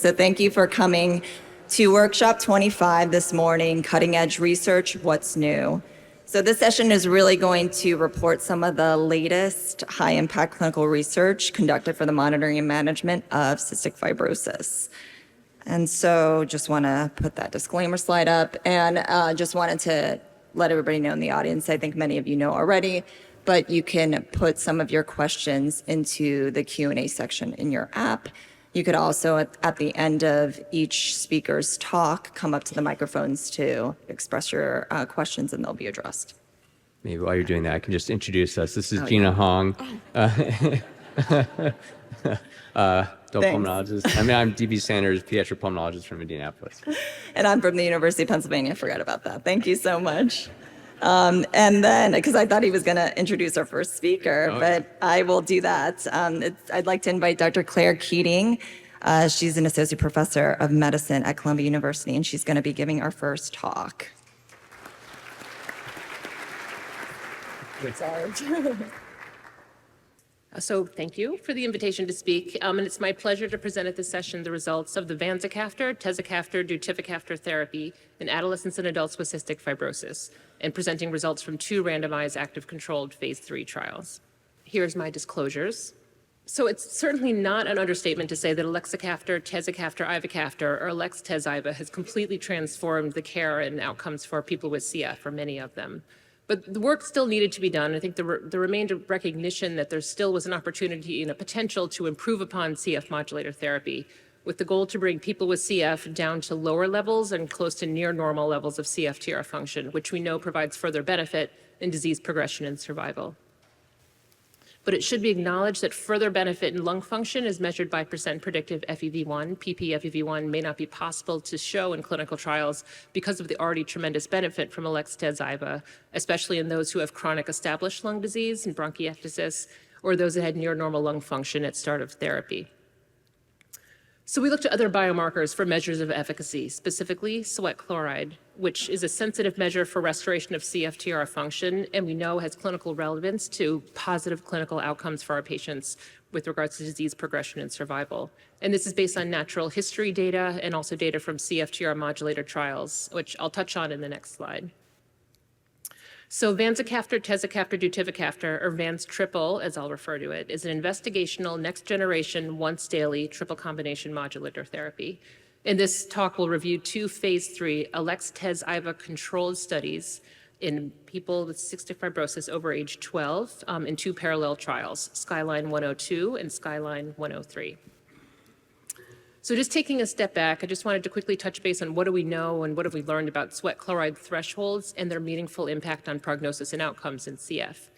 So thank you for coming to Workshop 25 this morning, Cutting Edge Research, What's New? So this session is really going to report some of the latest high-impact clinical research conducted for the monitoring and management of cystic fibrosis. And so just want to put that disclaimer slide up, and just wanted to let everybody know in the audience, I think many of you know already, but you can put some of your questions into the Q&A section in your app. You could also, at the end of each speaker's talk, come up to the microphones to express your questions, and they'll be addressed. Maybe while you're doing that, I can just introduce us. This is Gina Hong. Pulmonologist. I'm D.B. Sanders, pediatric pulmonologist from Indianapolis. And I'm from the University of Pennsylvania. I forgot about that. Thank you so much. And then, because I thought he was going to introduce our first speaker, but I will do that. I'd like to invite Dr. Claire Keating. She's an associate professor of medicine at Columbia University, and she's going to be giving our first talk. So thank you for the invitation to speak, and it's my pleasure to present at this session the results of the Vanzacaftor, Tezacaftor, Deutivacaftor therapy in adolescents and adults with cystic fibrosis, and presenting results from 2 randomized active controlled phase 3 trials. Here's my disclosures. So it's certainly not an understatement to say that Alexacaftor, Tezacaftor, Ivacaftor, or Alex-Tez-Iva has completely transformed the care and outcomes for people with CF, for many of them. But the work still needed to be done. I think there remained a recognition that there still was an opportunity and a potential to improve upon CF modulator therapy, with the goal to bring people with CF down to lower levels and close to near normal levels of CFTR function, which we know provides further benefit in disease progression and survival. But it should be acknowledged that further benefit in lung function is measured by percent predictive FEV1. ppFEV1 may not be possible to show in clinical trials because of the already tremendous benefit from Alex-Tez-Iva, especially in those who have chronic established lung disease and bronchiectasis, or those that had near normal lung function at start of therapy. So we looked at other biomarkers for measures of efficacy, specifically sweat chloride, which is a sensitive measure for restoration of CFTR function, and we know has clinical relevance to positive clinical outcomes for our patients with regards to disease progression and survival. And this is based on natural history data and also data from CFTR modulator trials, which I'll touch on in the next slide. So Vanzacaftor, Tezacaftor, Deutivacaftor, or Vance Triple, as I'll refer to it, is an investigational next-generation, once-daily triple combination modulator therapy. In this talk, we'll review 2 phase 3 Alex-Tez-Iva controlled studies in people with cystic fibrosis over age 12 in 2 parallel trials, Skyline 102 and Skyline 103. So just taking a step back, I just wanted to quickly touch base on what do we know and what have we learned about sweat chloride thresholds and their meaningful impact on prognosis and outcomes in CF.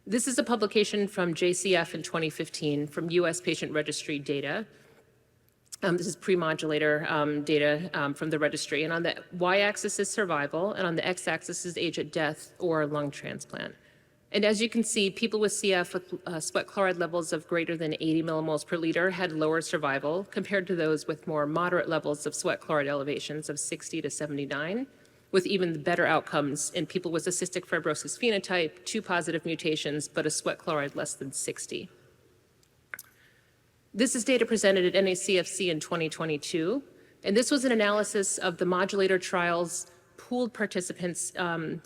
This is a publication from JCF in 2015 from US patient registry data. This is pre-modulator data from the registry. And on the y-axis is survival, and on the x-axis is age at death or lung transplant. And as you can see, people with CF with sweat chloride levels of greater than 80 millimoles per liter had lower survival compared to those with more moderate levels of sweat chloride elevations of 60 to 79, with even better outcomes in people with a cystic fibrosis phenotype, 2 positive mutations, but a sweat chloride less than 60. This is data presented at NACFC in 2022, and this was an analysis of the modulator trial's pooled participants'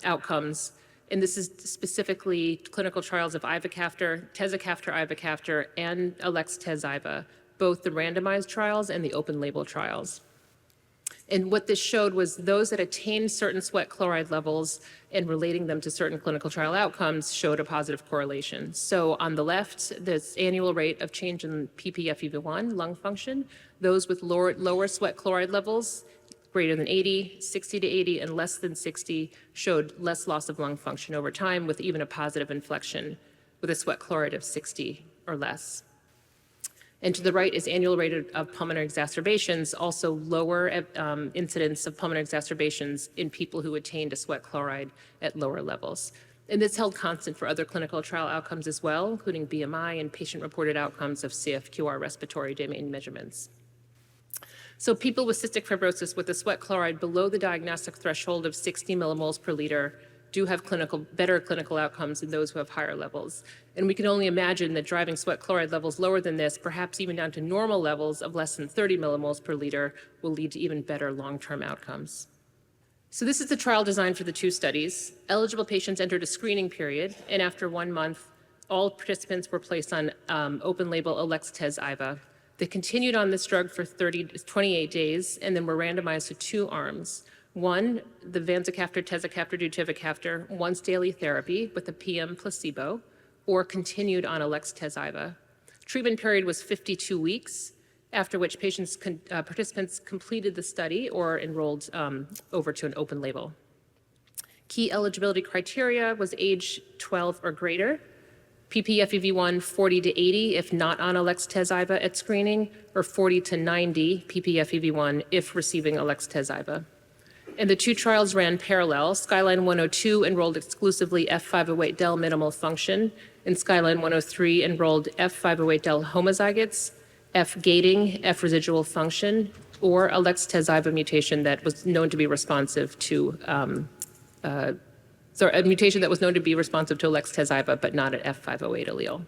outcomes. And this is specifically clinical trials of Ivacaftor, Tezacaftor, Ivacaftor, and Alex-Tez-Iva, both the randomized trials and the open label trials. And what this showed was those that attained certain sweat chloride levels and relating them to certain clinical trial outcomes showed a positive correlation. So on the left, this annual rate of change in ppFEV1, lung function, those with lower sweat chloride levels greater than 80, 60 to 80, and less than 60 showed less loss of lung function over time with even a positive inflection with a sweat chloride of 60 or less. And to the right is annual rate of pulmonary exacerbations, also lower incidence of pulmonary exacerbations in people who attained a sweat chloride at lower levels. And this held constant for other clinical trial outcomes as well, including BMI and patient-reported outcomes of CFQR respiratory domain measurements. So people with cystic fibrosis with a sweat chloride below the diagnostic threshold of 60 millimoles per liter do have better clinical outcomes than those who have higher levels. And we can only imagine that driving sweat chloride levels lower than this, perhaps even down to normal levels of less than 30 millimoles per liter, will lead to even better long-term outcomes. So this is the trial design for the two studies. Eligible patients entered a screening period, and after 1 month, all participants were placed on open-label Alex/Tez/Iva. They continued on this drug for 28 days, and then were randomized to two arms. One, the Vanzacaftor, Tezacaftor, Deutivacaftor once-daily therapy with a PM placebo, or continued on Alex/Tez/Iva. Treatment period was 52 weeks, after which participants completed the study or enrolled over to an open label. Key eligibility criteria was age 12 or greater, ppFEV1 40 to 80 if not on Alex/Tez/Iva at screening, or 40 to 90 ppFEV1 if receiving Alex/Tez/Iva. And the two trials ran parallel. Skyline 102 enrolled exclusively F508del minimal function, and Skyline 103 enrolled F508del homozygotes, F gating, F residual function, or Alex/Tez/Iva mutation that was known to be responsive to a mutation that was known to be responsive to Alex/Tez/Iva, but not an F508 allele.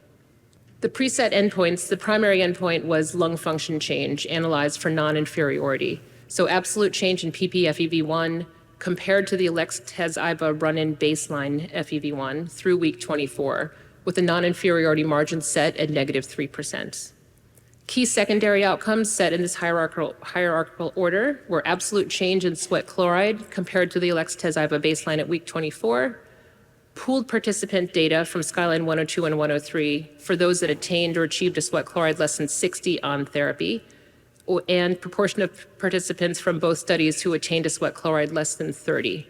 The preset endpoints, the primary endpoint was lung function change analyzed for non-inferiority. So absolute change in ppFEV1 compared to the Alex/Tez/Iva run-in baseline FEV1 through week 24, with a non-inferiority margin set at -3%. Key secondary outcomes set in this hierarchical order were absolute change in sweat chloride compared to the Alex/Tez/Iva baseline at week 24, pooled participant data from Skyline 102 and 103 for those that attained or achieved a sweat chloride less than 60 on therapy, and proportion of participants from both studies who attained a sweat chloride less than 30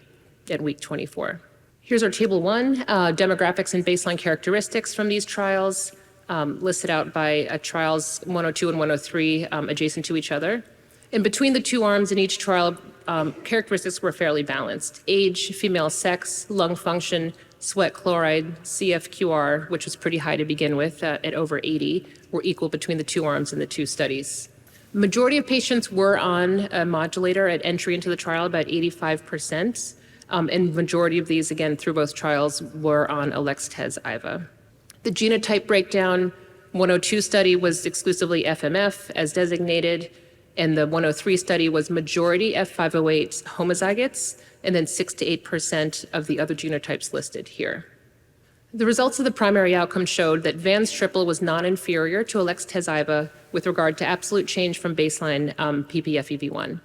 at week 24. Here's our table one, demographics and baseline characteristics from these trials, listed out by trials 102 and 103 adjacent to each other. And between the two arms in each trial, characteristics were fairly balanced. Age, female sex, lung function, sweat chloride, CFQR, which was pretty high to begin with at over 80, were equal between the two arms in the two studies. Majority of patients were on a modulator at entry into the trial, about 85%, and majority of these, again, through both trials, were on Alex/Tez/Iva. The genotype breakdown, 102 study was exclusively FMF as designated, and the 103 study was majority F508 homozygotes, and then 6 to 8% of the other genotypes listed here. The results of the primary outcome showed that Van's triple was non-inferior to Alex/Tez/Iva with regard to absolute change from baseline ppFEV1.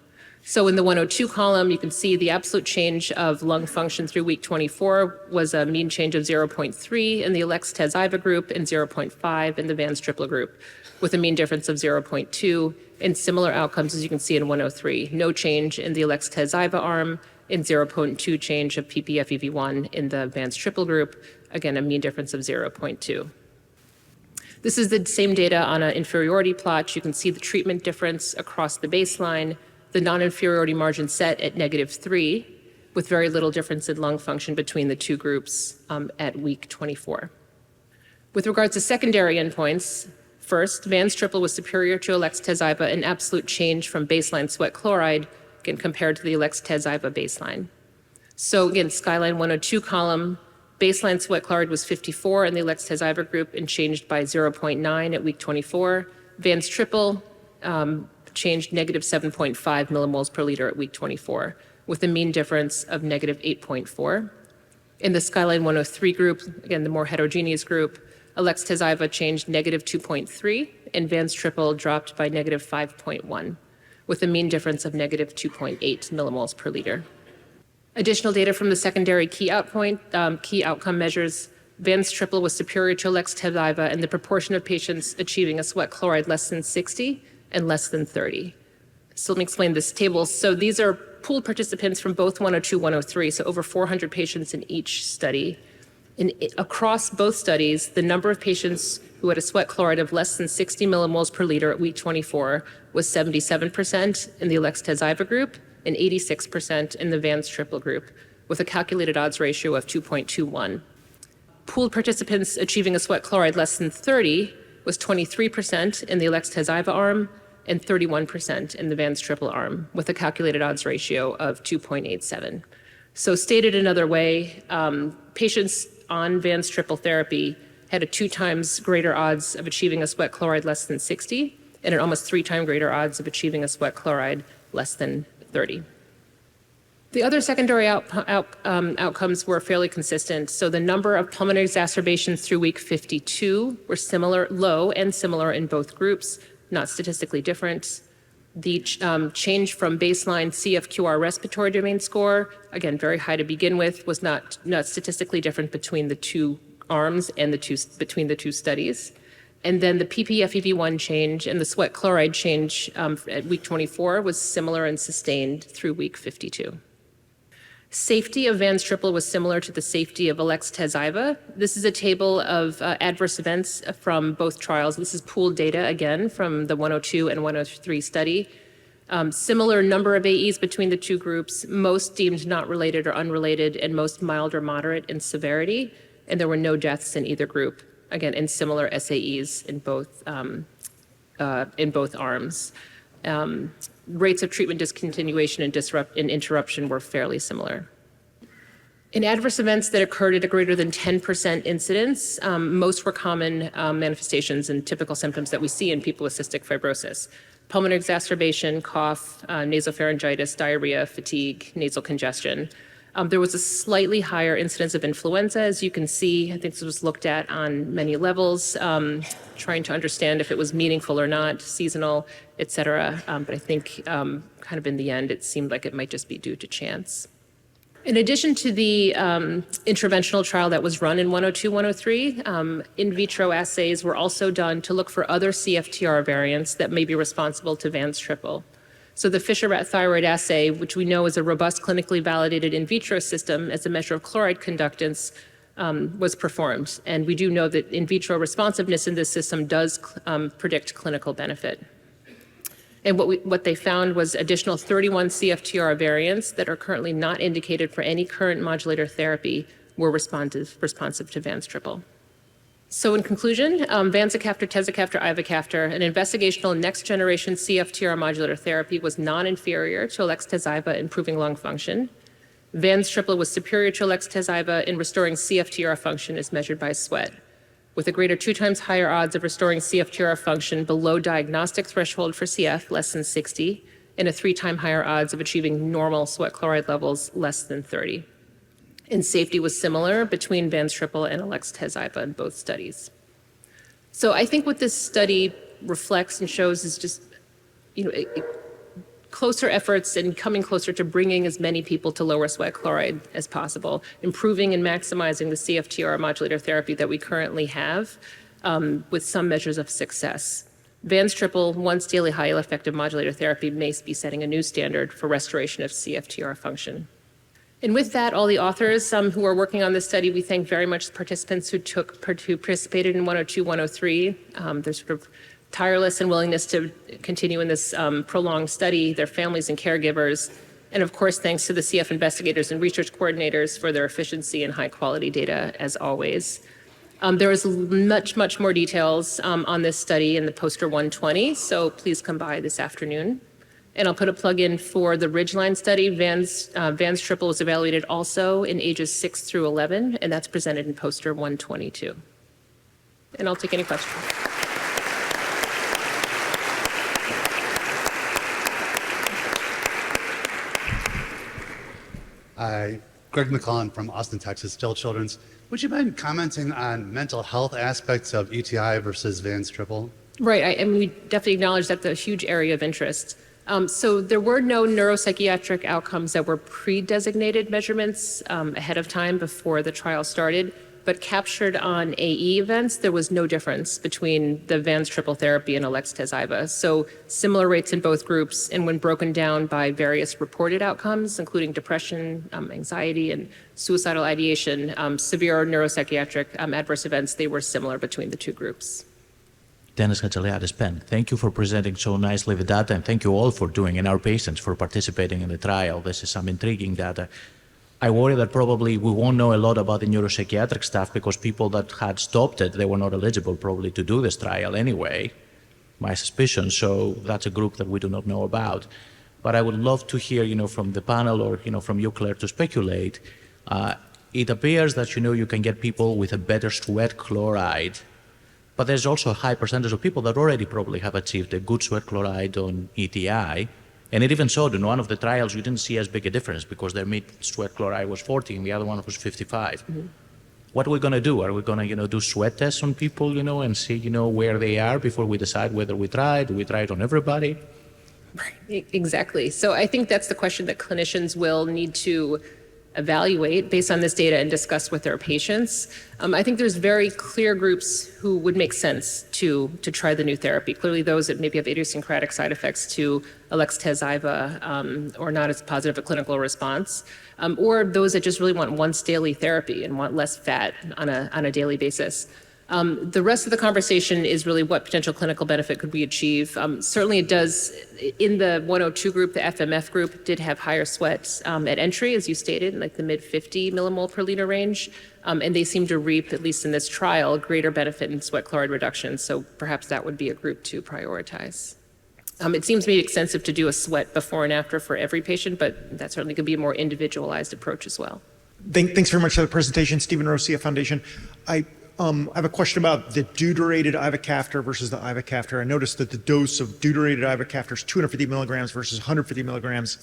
So in the 102 column, you can see the absolute change of lung function through week 24 was a mean change of 0.3 in the Alex/Tez/Iva group and 0.5 in the Van's triple group, with a mean difference of 0.2, and similar outcomes as you can see in 103. No change in the Alex/Tez/Iva arm, and 0.2 change of ppFEV1 in the Van's triple group, again, a mean difference of 0.2. This is the same data on an inferiority plot. You can see the treatment difference across the baseline, the non-inferiority margin set at -3, with very little difference in lung function between the two groups at week 24. With regards to secondary endpoints, first, Van's triple was superior to Alex/Tez/Iva in absolute change from baseline sweat chloride, again, compared to the Alex/Tez/Iva baseline. So again, Skyline 102 column, baseline sweat chloride was 54 in the Alex/Tez/Iva group and changed by 0.9 at week 24. Van's triple changed -7.5 millimoles per liter at week 24, with a mean difference of -8.4. In the Skyline 103 group, again, the more heterogeneous group, Alex/Tez/Iva changed -2.3, and Van's triple dropped by -5.1, with a mean difference of -2.8 millimoles per liter. Additional data from the secondary key outcome measures, Van's triple was superior to Alex/Tez/Iva in the proportion of patients achieving a sweat chloride less than 60 and less than 30. So let me explain this table. So these are pooled participants from both 102, 103, so over 400 patients in each study. And across both studies, the number of patients who had a sweat chloride of less than 60 millimoles per liter at week 24 was 77% in the Alex/Tez/Iva group and 86% in the Van's triple group, with a calculated odds ratio of 2.21. Pooled participants achieving a sweat chloride less than 30 was 23% in the Alex/Tez/Iva arm and 31% in the Van's triple arm, with a calculated odds ratio of 2.87. So stated another way, patients on Vans triple therapy had a 2 times greater odds of achieving a sweat chloride less than 60 and an almost 3 times greater odds of achieving a sweat chloride less than 30. The other secondary outcomes were fairly consistent. So the number of pulmonary exacerbations through week 52 were low and similar in both groups, not statistically different. The change from baseline CFQR respiratory domain score, again, very high to begin with, was not statistically different between the two arms and between the two studies. And then the ppFEV1 change and the sweat chloride change at week 24 was similar and sustained through week 52. Safety of Vans triple was similar to the safety of Alex-Tezacaftor. This is a table of adverse events from both trials. This is pooled data, again, from the 102 and 103 study. Similar number of AEs between the two groups, most deemed not related or unrelated, and most mild or moderate in severity. And there were no deaths in either group, again, and similar SAEs in both arms. Rates of treatment discontinuation and interruption were fairly similar. In adverse events that occurred at a greater than 10% incidence, most were common manifestations and typical symptoms that we see in people with cystic fibrosis. Pulmonary exacerbation, cough, nasopharyngitis, diarrhea, fatigue, nasal congestion. There was a slightly higher incidence of influenza, as you can see. I think this was looked at on many levels, trying to understand if it was meaningful or not, seasonal, et cetera. But I think kind of in the end, it seemed like it might just be due to chance. In addition to the interventional trial that was run in 102, 103, in vitro assays were also done to look for other CFTR variants that may be responsible to Vans triple. So the Fisher rat thyroid assay, which we know is a robust clinically validated in vitro system as a measure of chloride conductance, was performed. And we do know that in vitro responsiveness in this system does predict clinical benefit. And what they found was additional 31 CFTR variants that are currently not indicated for any current modulator therapy were responsive to Vans triple. So in conclusion, Vanzacaftor, Tezacaftor, Ivacaftor, an investigational next-generation CFTR modulator therapy was non-inferior to Alex-Tezacaftor in improving lung function. Vans triple was superior to Alex-Tezacaftor in restoring CFTR function as measured by sweat, with a greater 2 times higher odds of restoring CFTR function below diagnostic threshold for CF, less than 60, and a 3 times higher odds of achieving normal sweat chloride levels less than 30. And safety was similar between Vans triple and Alex-Tezacaftor in both studies. So I think what this study reflects and shows is just, closer efforts and coming closer to bringing as many people to lower sweat chloride as possible, improving and maximizing the CFTR modulator therapy that we currently have with some measures of success. Vans triple, once daily high effective modulator therapy, may be setting a new standard for restoration of CFTR function. And with that, all the authors who are working on this study, we thank very much the participants who participated in 102, 103. Their sort of tireless and willingness to continue in this prolonged study, their families and caregivers, and of course, thanks to the CF investigators and research coordinators for their efficiency and high quality data, as always. There is much more details on this study in the poster 120, so please come by this afternoon. And I'll put a plug in for the Ridgeline study. Vans triple was evaluated also in ages 6 through 11, and that's presented in poster 122. And I'll take any questions. Hi, Greg McClellan from Austin, Texas, Still Children's. Would you mind commenting on mental health aspects of ETI versus Vans triple? Right, and we definitely acknowledge that's a huge area of interest. So there were no neuropsychiatric outcomes that were pre-designated measurements ahead of time before the trial started, but captured on AE events, there was no difference between the Vans triple therapy and Alex-Tezacaftor. So similar rates in both groups, and when broken down by various reported outcomes, including depression, anxiety, and suicidal ideation, severe neuropsychiatric adverse events, they were similar between the two groups. Dennis Hachaliadis, Penn. Thank you for presenting so nicely the data, and thank you all for doing, and our patients for participating in the trial. This is some intriguing data. I worry that probably we won't know a lot about the neuropsychiatric stuff because people that had stopped it, they were not eligible probably to do this trial anyway, my suspicion, so that's a group that we do not know about. but I would love to hear, from the panel or, from you, Claire, to speculate. It appears that, you can get people with a better sweat chloride, but there's also a high percentage of people that already probably have achieved a good sweat chloride on ETI. And it even showed in one of the trials, you didn't see as big a difference because their mean sweat chloride was 40 and the other one was 55. Mm-hmm. What are we going to do? Are we going to, do sweat tests on people, and see, where they are before we decide whether we try? Do we try it on everybody? Right, exactly. So I think that's the question that clinicians will need to evaluate based on this data and discuss with their patients. I think there's very clear groups who would make sense to try the new therapy. Clearly those that maybe have idiosyncratic side effects to Alex-Tez-Iva or not as positive a clinical response, or those that just really want once daily therapy and want less fat on a daily basis. The rest of the conversation is really what potential clinical benefit could we achieve. Certainly it does, in the 102 group, the FMF group did have higher sweat at entry, as you stated, in like the mid 50 millimole per liter range. And they seem to reap, at least in this trial, greater benefit in sweat chloride reduction. So perhaps that would be a group to prioritize. It seems to me extensive to do a sweat before and after for every patient, but that certainly could be a more individualized approach as well. Thanks very much for the presentation, Stephen Rosia Foundation. I have a question about the deuterated ivacaftor versus the ivacaftor. I noticed that the dose of deuterated ivacaftor is 250 milligrams versus 150 milligrams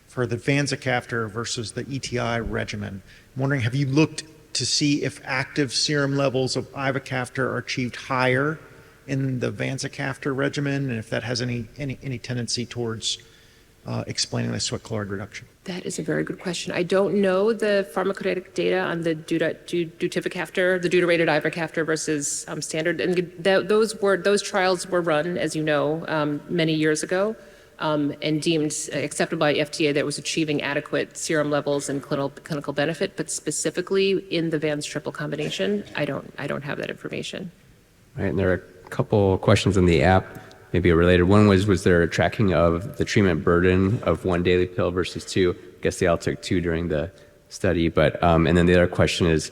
for the Vanzacaftor versus the ETI regimen. I'm wondering, have you looked to see if active serum levels of ivacaftor are achieved higher in the Vanzacaftor regimen, and if that has any tendency towards explaining the sweat chloride reduction? That is a very good question. I don't know the pharmacokinetic data on the Deutivacaftor, the deuterated ivacaftor versus standard. And those trials were run, as you know, many years ago, and deemed accepted by FDA that was achieving adequate serum levels and clinical benefit. But specifically in the Vans triple combination, I don't have that information. Right, and there are a couple questions in the app. Maybe a related one was there a tracking of the treatment burden of one daily pill versus two? I guess they all took two during the study, but and then the other question is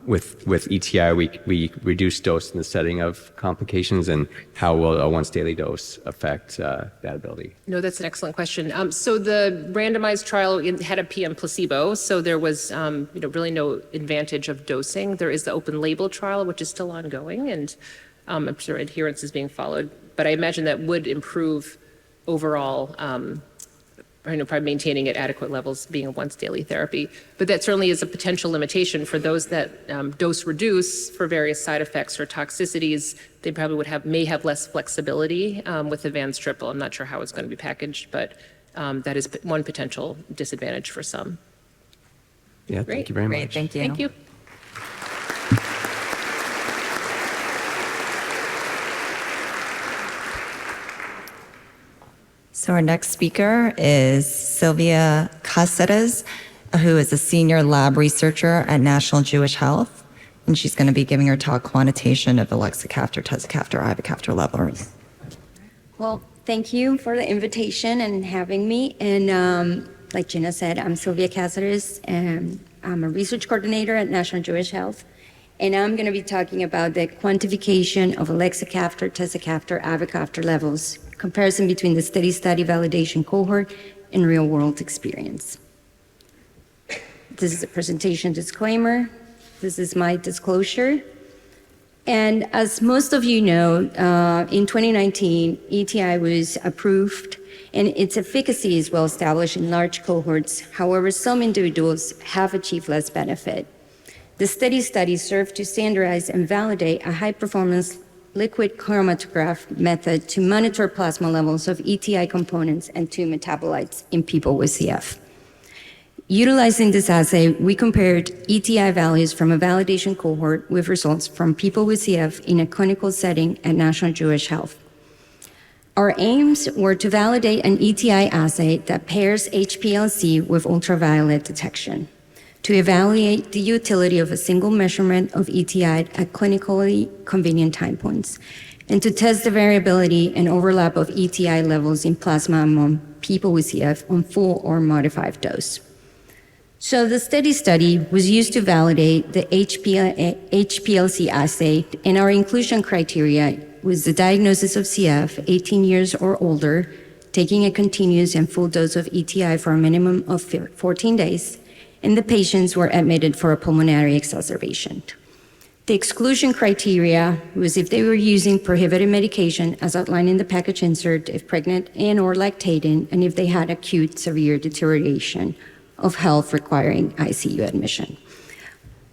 with ETI, we reduce dose in the setting of complications, and how will a once daily dose affect that ability? No, that's an excellent question. So the randomized trial had a PM placebo, so there was really no advantage of dosing. There is the open label trial, which is still ongoing, and I'm sure adherence is being followed. But I imagine that would improve overall, probably maintaining at adequate levels being a once daily therapy. But that certainly is a potential limitation for those that dose reduce for various side effects or toxicities. They probably may have less flexibility with the Vans triple. I'm not sure how it's going to be packaged, but that is one potential disadvantage for some. Yeah, Great. Thank you very much. Great, thank you. Thank you. So our next speaker is Sylvia Cáceres, who is a senior lab researcher at National Jewish Health, and she's going to be giving her talk quantitation of Alexa-Caftor, Tezacaftor, Ivacaftor levels. Well, thank you for the invitation and having me. And like Gina said, I'm Sylvia Cáceres, and I'm a research coordinator at National Jewish Health. And I'm going to be talking about the quantification of Alexa-Caftor, Tezacaftor, Ivacaftor levels, comparison between the study validation cohort and real-world experience. This is a presentation disclaimer. This is my disclosure. And as most of you know, in 2019, ETI was approved, and its efficacy is well established in large cohorts. However, some individuals have achieved less benefit. The study served to standardize and validate a high-performance liquid chromatograph method to monitor plasma levels of ETI components and two metabolites in people with CF. Utilizing this assay, we compared ETI values from a validation cohort with results from people with CF in a clinical setting at National Jewish Health. Our aims were to validate an ETI assay that pairs HPLC with ultraviolet detection, to evaluate the utility of a single measurement of ETI at clinically convenient time points, and to test the variability and overlap of ETI levels in plasma among people with CF on full or modified dose. So the study was used to validate the HPLC assay, and our inclusion criteria was the diagnosis of CF 18 years or older, taking a continuous and full dose of ETI for a minimum of 14 days, and the patients were admitted for a pulmonary exacerbation. The exclusion criteria was if they were using prohibited medication as outlined in the package insert, if pregnant and or lactating, and if they had acute severe deterioration of health requiring ICU admission.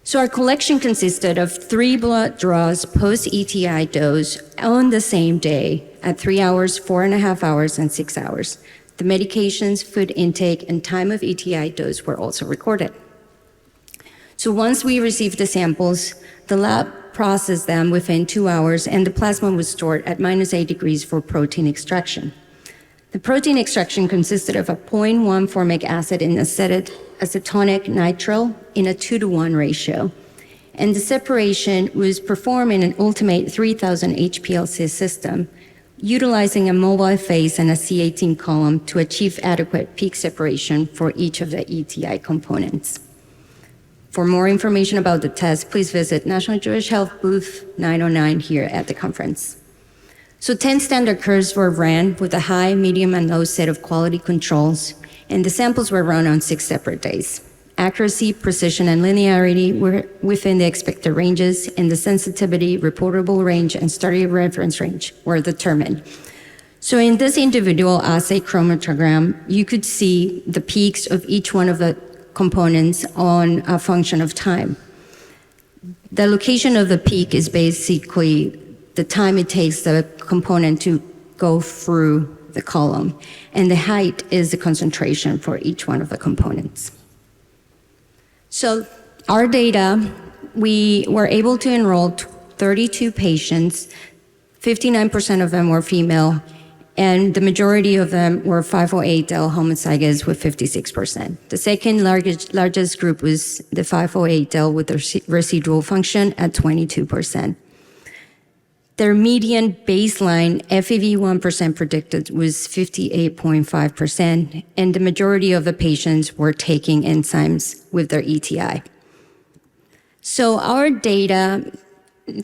So our collection consisted of 3 blood draws post-ETI dose on the same day at 3 hours, 4.5 hours, and 6 hours. The medications, food intake, and time of ETI dose were also recorded. So once we received the samples, the lab processed them within 2 hours, and the plasma was stored at -8 degrees for protein extraction. The protein extraction consisted of a 0.1 formic acid in acetonic nitrile in a 2-to-1 ratio. And the separation was performed in an ultimate 3000 HPLC system, utilizing a mobile phase and a C18 column to achieve adequate peak separation for each of the ETI components. For more information about the test, please visit National Jewish Health booth 909 here at the conference. So 10 standard curves were ran with a high, medium, and low set of quality controls, and the samples were run on 6 separate days. Accuracy, precision, and linearity were within the expected ranges, and the sensitivity, reportable range, and study reference range were determined. So in this individual assay chromatogram, you could see the peaks of each one of the components on a function of time. The location of the peak is basically the time it takes the component to go through the column, and the height is the concentration for each one of the components. So our data, we were able to enroll 32 patients, 59% of them were female, and the majority of them were 508del homozygous with 56%. The second largest group was the 508del with the residual function at 22%. Their median baseline FEV1% predicted was 58.5%, and the majority of the patients were taking enzymes with their ETI. So our data,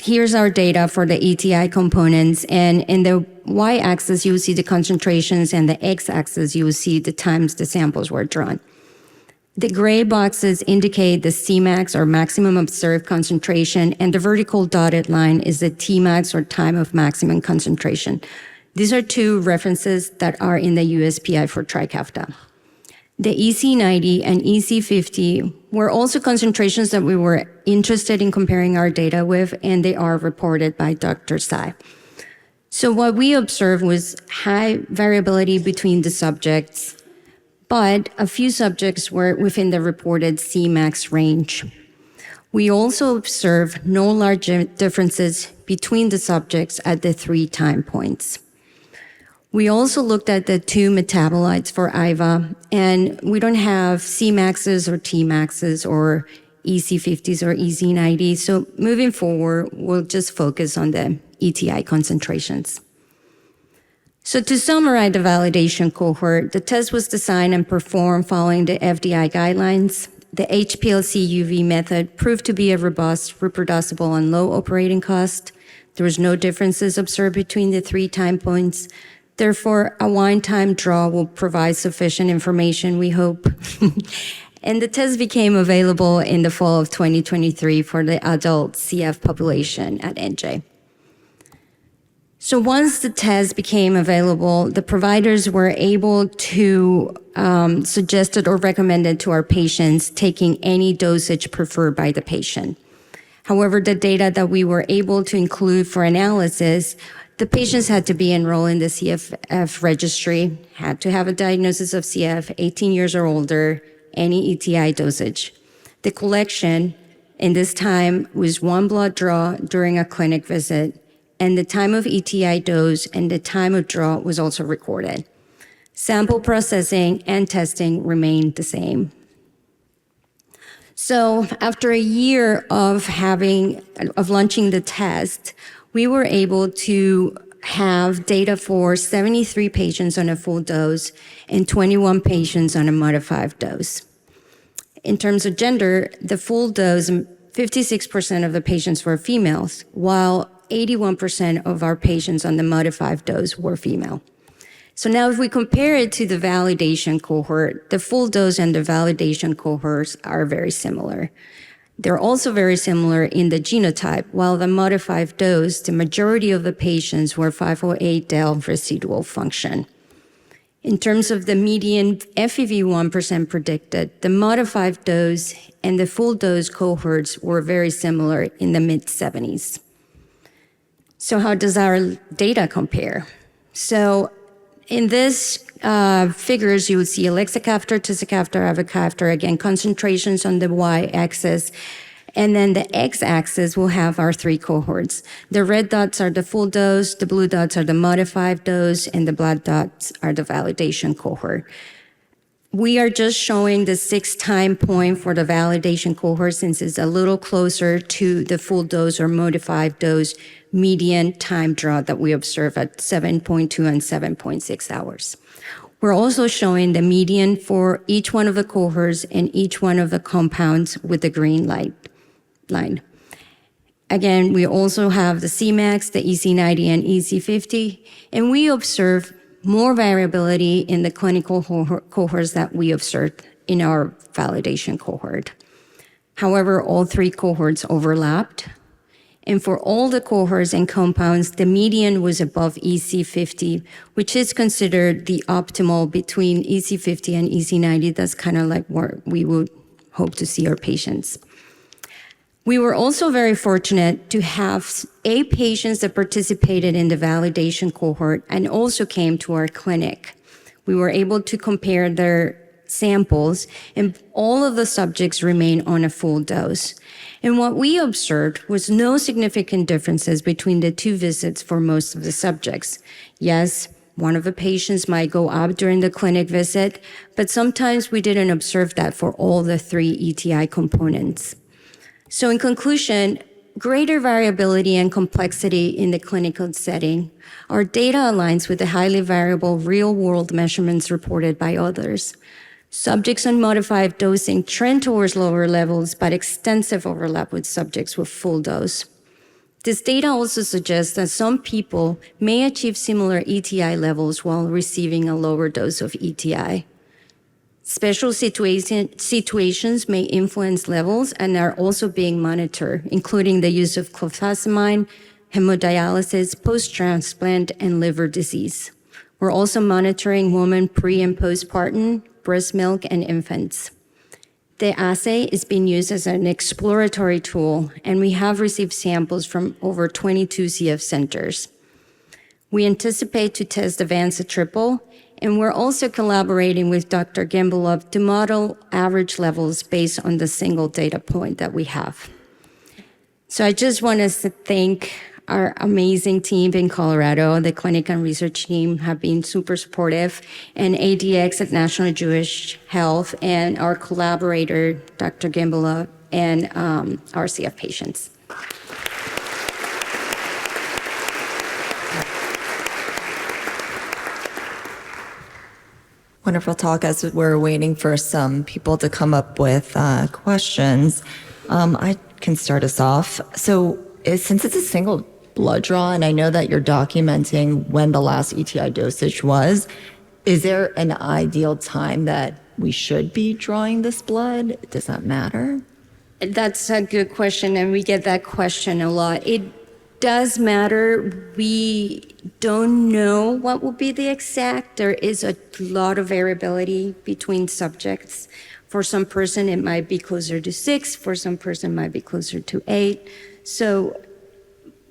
here's our data for the ETI components, and in the y-axis you will see the concentrations, and the x-axis you will see the times the samples were drawn. The gray boxes indicate the Cmax, or maximum observed concentration, and the vertical dotted line is the Tmax, or time of maximum concentration. These are 2 references that are in the USPI for Trikafta. The EC90 and EC50 were also concentrations that we were interested in comparing our data with, and they are reported by Dr. Sai. So what we observed was high variability between the subjects, but a few subjects were within the reported Cmax range. We also observed no large differences between the subjects at the 3 time points. We also looked at the 2 metabolites for IVA, and we don't have Cmaxes or Tmaxes or EC50s or EC90s. So moving forward, we'll just focus on the ETI concentrations. So to summarize the validation cohort, the test was designed and performed following the FDI guidelines. The HPLC UV method proved to be a robust, reproducible, and low operating cost. There was no differences observed between the 3 time points. Therefore, a one-time draw will provide sufficient information, we hope. And the test became available in the fall of 2023 for the adult CF population at NJ. So once the test became available, the providers were able to suggested or recommended to our patients taking any dosage preferred by the patient. However, the data that we were able to include for analysis, the patients had to be enrolled in the CFF registry, had to have a diagnosis of CF, 18 years or older, any ETI dosage. The collection in this time was 1 blood draw during a clinic visit, and the time of ETI dose and the time of draw was also recorded. Sample processing and testing remained the same. So after a year of launching the test, we were able to have data for 73 patients on a full dose and 21 patients on a modified dose. In terms of gender, the full dose, 56% of the patients were females, while 81% of our patients on the modified dose were female. So now if we compare it to the validation cohort, the full dose and the validation cohorts are very similar. They're also very similar in the genotype. While the modified dose, the majority of the patients were 508 del residual function. In terms of the median FEV1 % predicted, the modified dose and the full dose cohorts were very similar in the mid-70s. So how does our data compare? So in this figures, you would see Vanzacaftor, Tezacaftor, Trikafta, again, concentrations on the y-axis. And then the x-axis will have our 3 cohorts. The red dots are the full dose, the blue dots are the modified dose, and the black dots are the validation cohort. We are just showing the 6 time point for the validation cohort since it's a little closer to the full dose or modified dose median time draw that we observe at 7.2 and 7.6 hours. We're also showing the median for each one of the cohorts and each one of the compounds with the green line. Again, we also have the Cmax, the EC90, and EC50, and we observe more variability in the clinical cohorts that we observed in our validation cohort. However, all 3 cohorts overlapped. And for all the cohorts and compounds, the median was above EC50, which is considered the optimal between EC50 and EC90. That's kind of like where we would hope to see our patients. We were also very fortunate to have 8 patients that participated in the validation cohort and also came to our clinic. We were able to compare their samples, and all of the subjects remain on a full dose. And what we observed was no significant differences between the 2 visits for most of the subjects. Yes, one of the patients might go up during the clinic visit, but sometimes we didn't observe that for all the 3 ETI components. So in conclusion, greater variability and complexity in the clinical setting. Our data aligns with the highly variable real-world measurements reported by others. Subjects on modified dosing trend towards lower levels, but extensive overlap with subjects with full dose. This data also suggests that some people may achieve similar ETI levels while receiving a lower dose of ETI. Special situations may influence levels and are also being monitored, including the use of clofazimine, hemodialysis, post-transplant, and liver disease. We're also monitoring women pre- and postpartum, breast milk, and infants. The assay is being used as an exploratory tool, and we have received samples from over 22 CF centers. We anticipate to test the Vanzacaftor, and we're also collaborating with Dr. Gembelov to model average levels based on the single data point that we have. So I just want to thank our amazing team in Colorado. The clinic and research team have been super supportive, and ADX at National Jewish Health, and our collaborator, Dr. Gembelov, and our CF patients. Wonderful talk. As we're waiting for some people to come up with questions, I can start us off. So since it's a single blood draw, and I know that you're documenting when the last ETI dosage was, is there an ideal time that we should be drawing this blood? Does that matter? That's a good question, and we get that question a lot. It does matter. We don't know what will be the exact. There is a lot of variability between subjects. For some person, it might be closer to 6. For some person, it might be closer to 8. So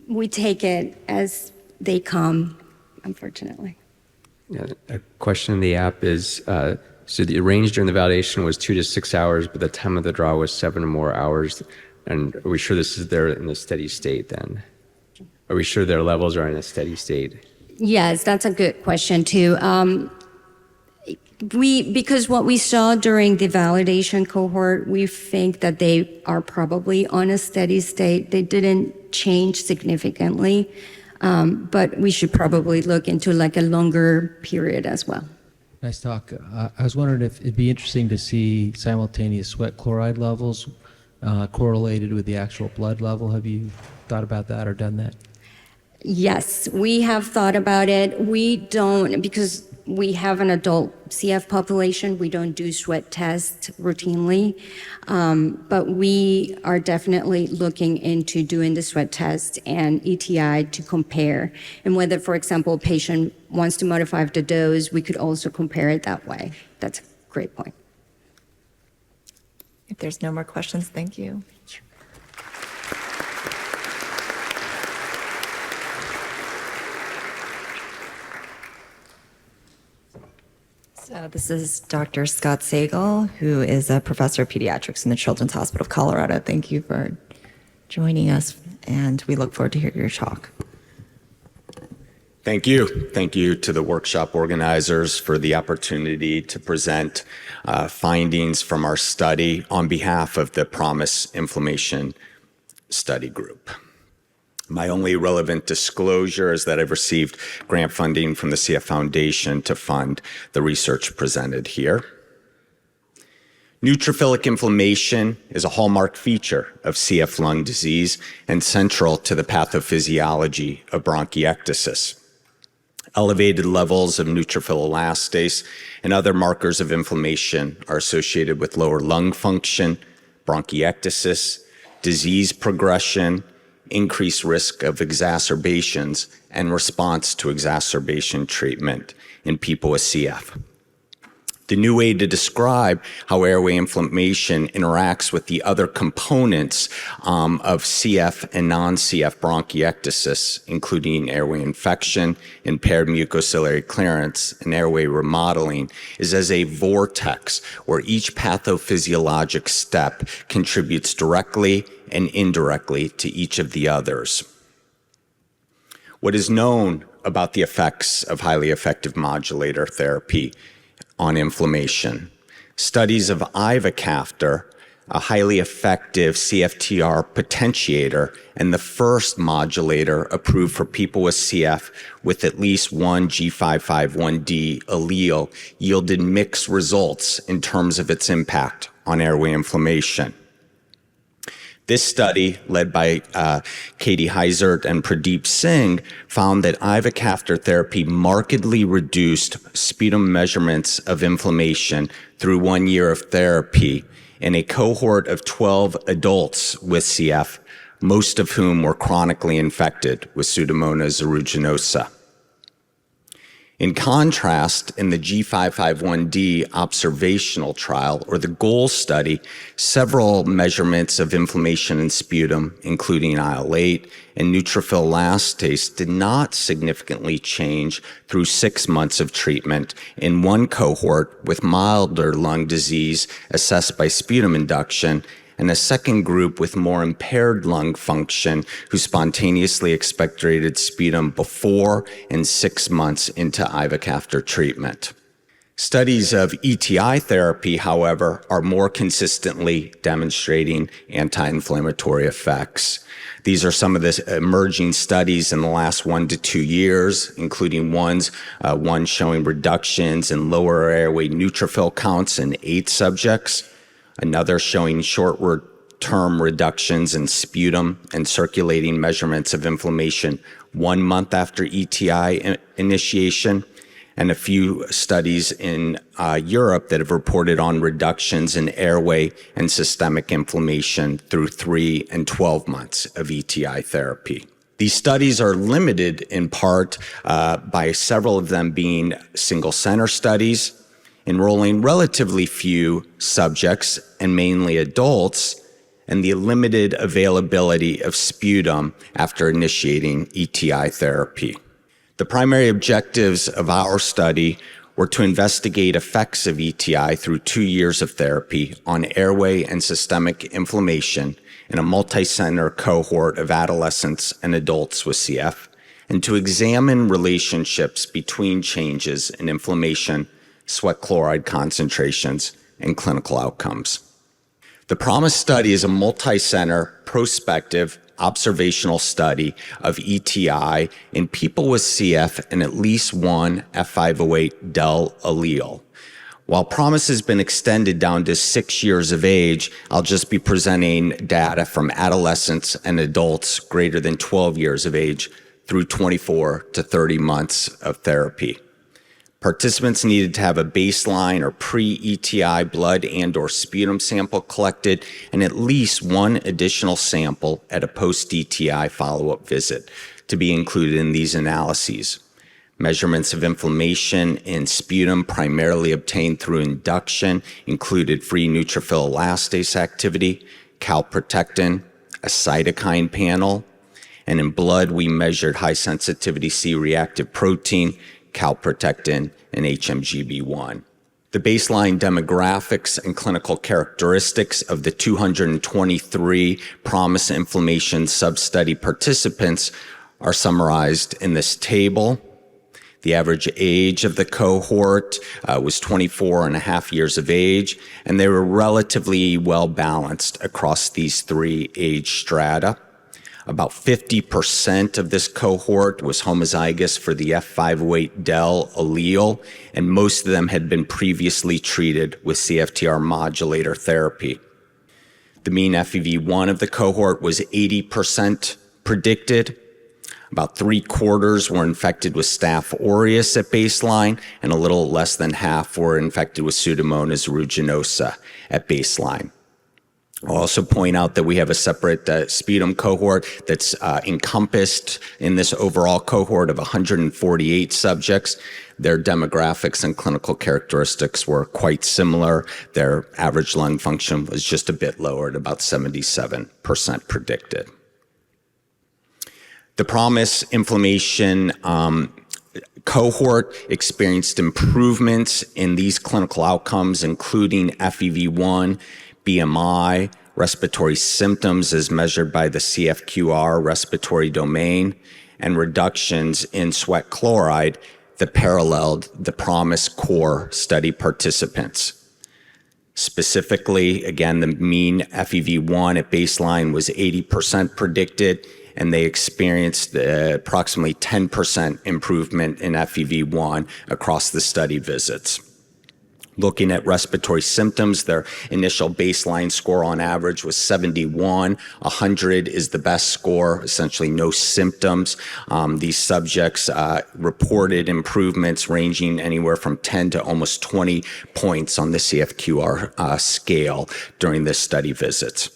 we take it as they come, unfortunately. Yeah, a question in the app is, so the range during the validation was 2 to 6 hours, but the time of the draw was 7 or more hours. And are we sure this is there in a steady state then? Are we sure their levels are in a steady state? Yes, that's a good question too. Because what we saw during the validation cohort, we think that they are probably on a steady state. They didn't change significantly, but we should probably look into like a longer period as well. Nice talk. I was wondering if it'd be interesting to see simultaneous sweat chloride levels correlated with the actual blood level. Have you thought about that or done that? Yes, we have thought about it. We don't, because we have an adult CF population. We don't do sweat tests routinely, but we are definitely looking into doing the sweat test and ETI to compare. And whether, for example, a patient wants to modify the dose, we could also compare it that way. That's a great point. If there's no more questions, thank you. So this is Dr. Scott Sagal, who is a professor of pediatrics in the Children's Hospital of Colorado. Thank you for joining us, and we look forward to hearing your talk. Thank you. Thank you to the workshop organizers for the opportunity to present findings from our study on behalf of the PROMISE Inflammation Study Group. My only relevant disclosure is that I've received grant funding from the CF Foundation to fund the research presented here. Neutrophilic inflammation is a hallmark feature of CF lung disease and central to the pathophysiology of bronchiectasis. Elevated levels of neutrophil elastase and other markers of inflammation are associated with lower lung function, bronchiectasis, disease progression, increased risk of exacerbations, and response to exacerbation treatment in people with CF. The new way to describe how airway inflammation interacts with the other components of CF and non-CF bronchiectasis, including airway infection, impaired mucociliary clearance, and airway remodeling, is as a vortex where each pathophysiologic step contributes directly and indirectly to each of the others. What is known about the effects of highly effective modulator therapy on inflammation? Studies of Deutivacaftor, a highly effective CFTR potentiator and the first modulator approved for people with CF with at least one G551D allele, yielded mixed results in terms of its impact on airway inflammation. This study, led by Katie Heisert and Pradeep Singh, found that Deutivacaftor therapy markedly reduced sputum measurements of inflammation through 1 year of therapy in a cohort of 12 adults with CF, most of whom were chronically infected with Pseudomonas aeruginosa. In contrast, in the G551D observational trial, or the GOAL study, several measurements of inflammation in sputum, including IL-8 and neutrophil elastase, did not significantly change through 6 months of treatment in one cohort with milder lung disease assessed by sputum induction, and a second group with more impaired lung function who spontaneously expectorated sputum before and 6 months into Deutivacaftor treatment. Studies of ETI therapy, however, are more consistently demonstrating anti-inflammatory effects. These are some of the emerging studies in the last 1 to 2 years, including one showing reductions in lower airway neutrophil counts in 8 subjects, another showing short-term reductions in sputum and circulating measurements of inflammation 1 month after ETI initiation, and a few studies in Europe that have reported on reductions in airway and systemic inflammation through 3 and 12 months of ETI therapy. These studies are limited in part by several of them being single-center studies, enrolling relatively few subjects and mainly adults, and the limited availability of sputum after initiating ETI therapy. The primary objectives of our study were to investigate effects of ETI through 2 years of therapy on airway and systemic inflammation in a multi-center cohort of adolescents and adults with CF, and to examine relationships between changes in inflammation, sweat chloride concentrations, and clinical outcomes. The PROMISE study is a multi-center, prospective, observational study of ETI in people with CF and at least one F508del allele. While PROMISE has been extended down to 6 years of age, I'll just be presenting data from adolescents and adults greater than 12 years of age through 24 to 30 months of therapy. Participants needed to have a baseline or pre-ETI blood and/or sputum sample collected and at least one additional sample at a post-ETI follow-up visit to be included in these analyses. Measurements of inflammation in sputum primarily obtained through induction included free neutrophil elastase activity, calprotectin, a cytokine panel, and in blood we measured high-sensitivity C-reactive protein, calprotectin, and HMGB1. The baseline demographics and clinical characteristics of the 223 PROMISE inflammation substudy participants are summarized in this table. The average age of the cohort was 24 and a half years of age, and they were relatively well balanced across these three age strata. About 50% of this cohort was homozygous for the F508del allele, and most of them had been previously treated with CFTR modulator therapy. The mean FEV1 of the cohort was 80% predicted. About 3/4 were infected with Staph aureus at baseline, and a little less than half were infected with Pseudomonas aeruginosa at baseline. I'll also point out that we have a separate sputum cohort that's encompassed in this overall cohort of 148 subjects. Their demographics and clinical characteristics were quite similar. Their average lung function was just a bit lower at about 77% predicted. The PROMISE inflammation cohort experienced improvements in these clinical outcomes, including FEV1, BMI, respiratory symptoms as measured by the CFQR respiratory domain, and reductions in sweat chloride that paralleled the PROMISE core study participants. Specifically, again, the mean FEV1 at baseline was 80% predicted, and they experienced approximately 10% improvement in FEV1 across the study visits. Looking at respiratory symptoms, their initial baseline score on average was 71. 100 is the best score, essentially no symptoms. These subjects reported improvements ranging anywhere from 10 to almost 20 points on the CFQR scale during this study visits.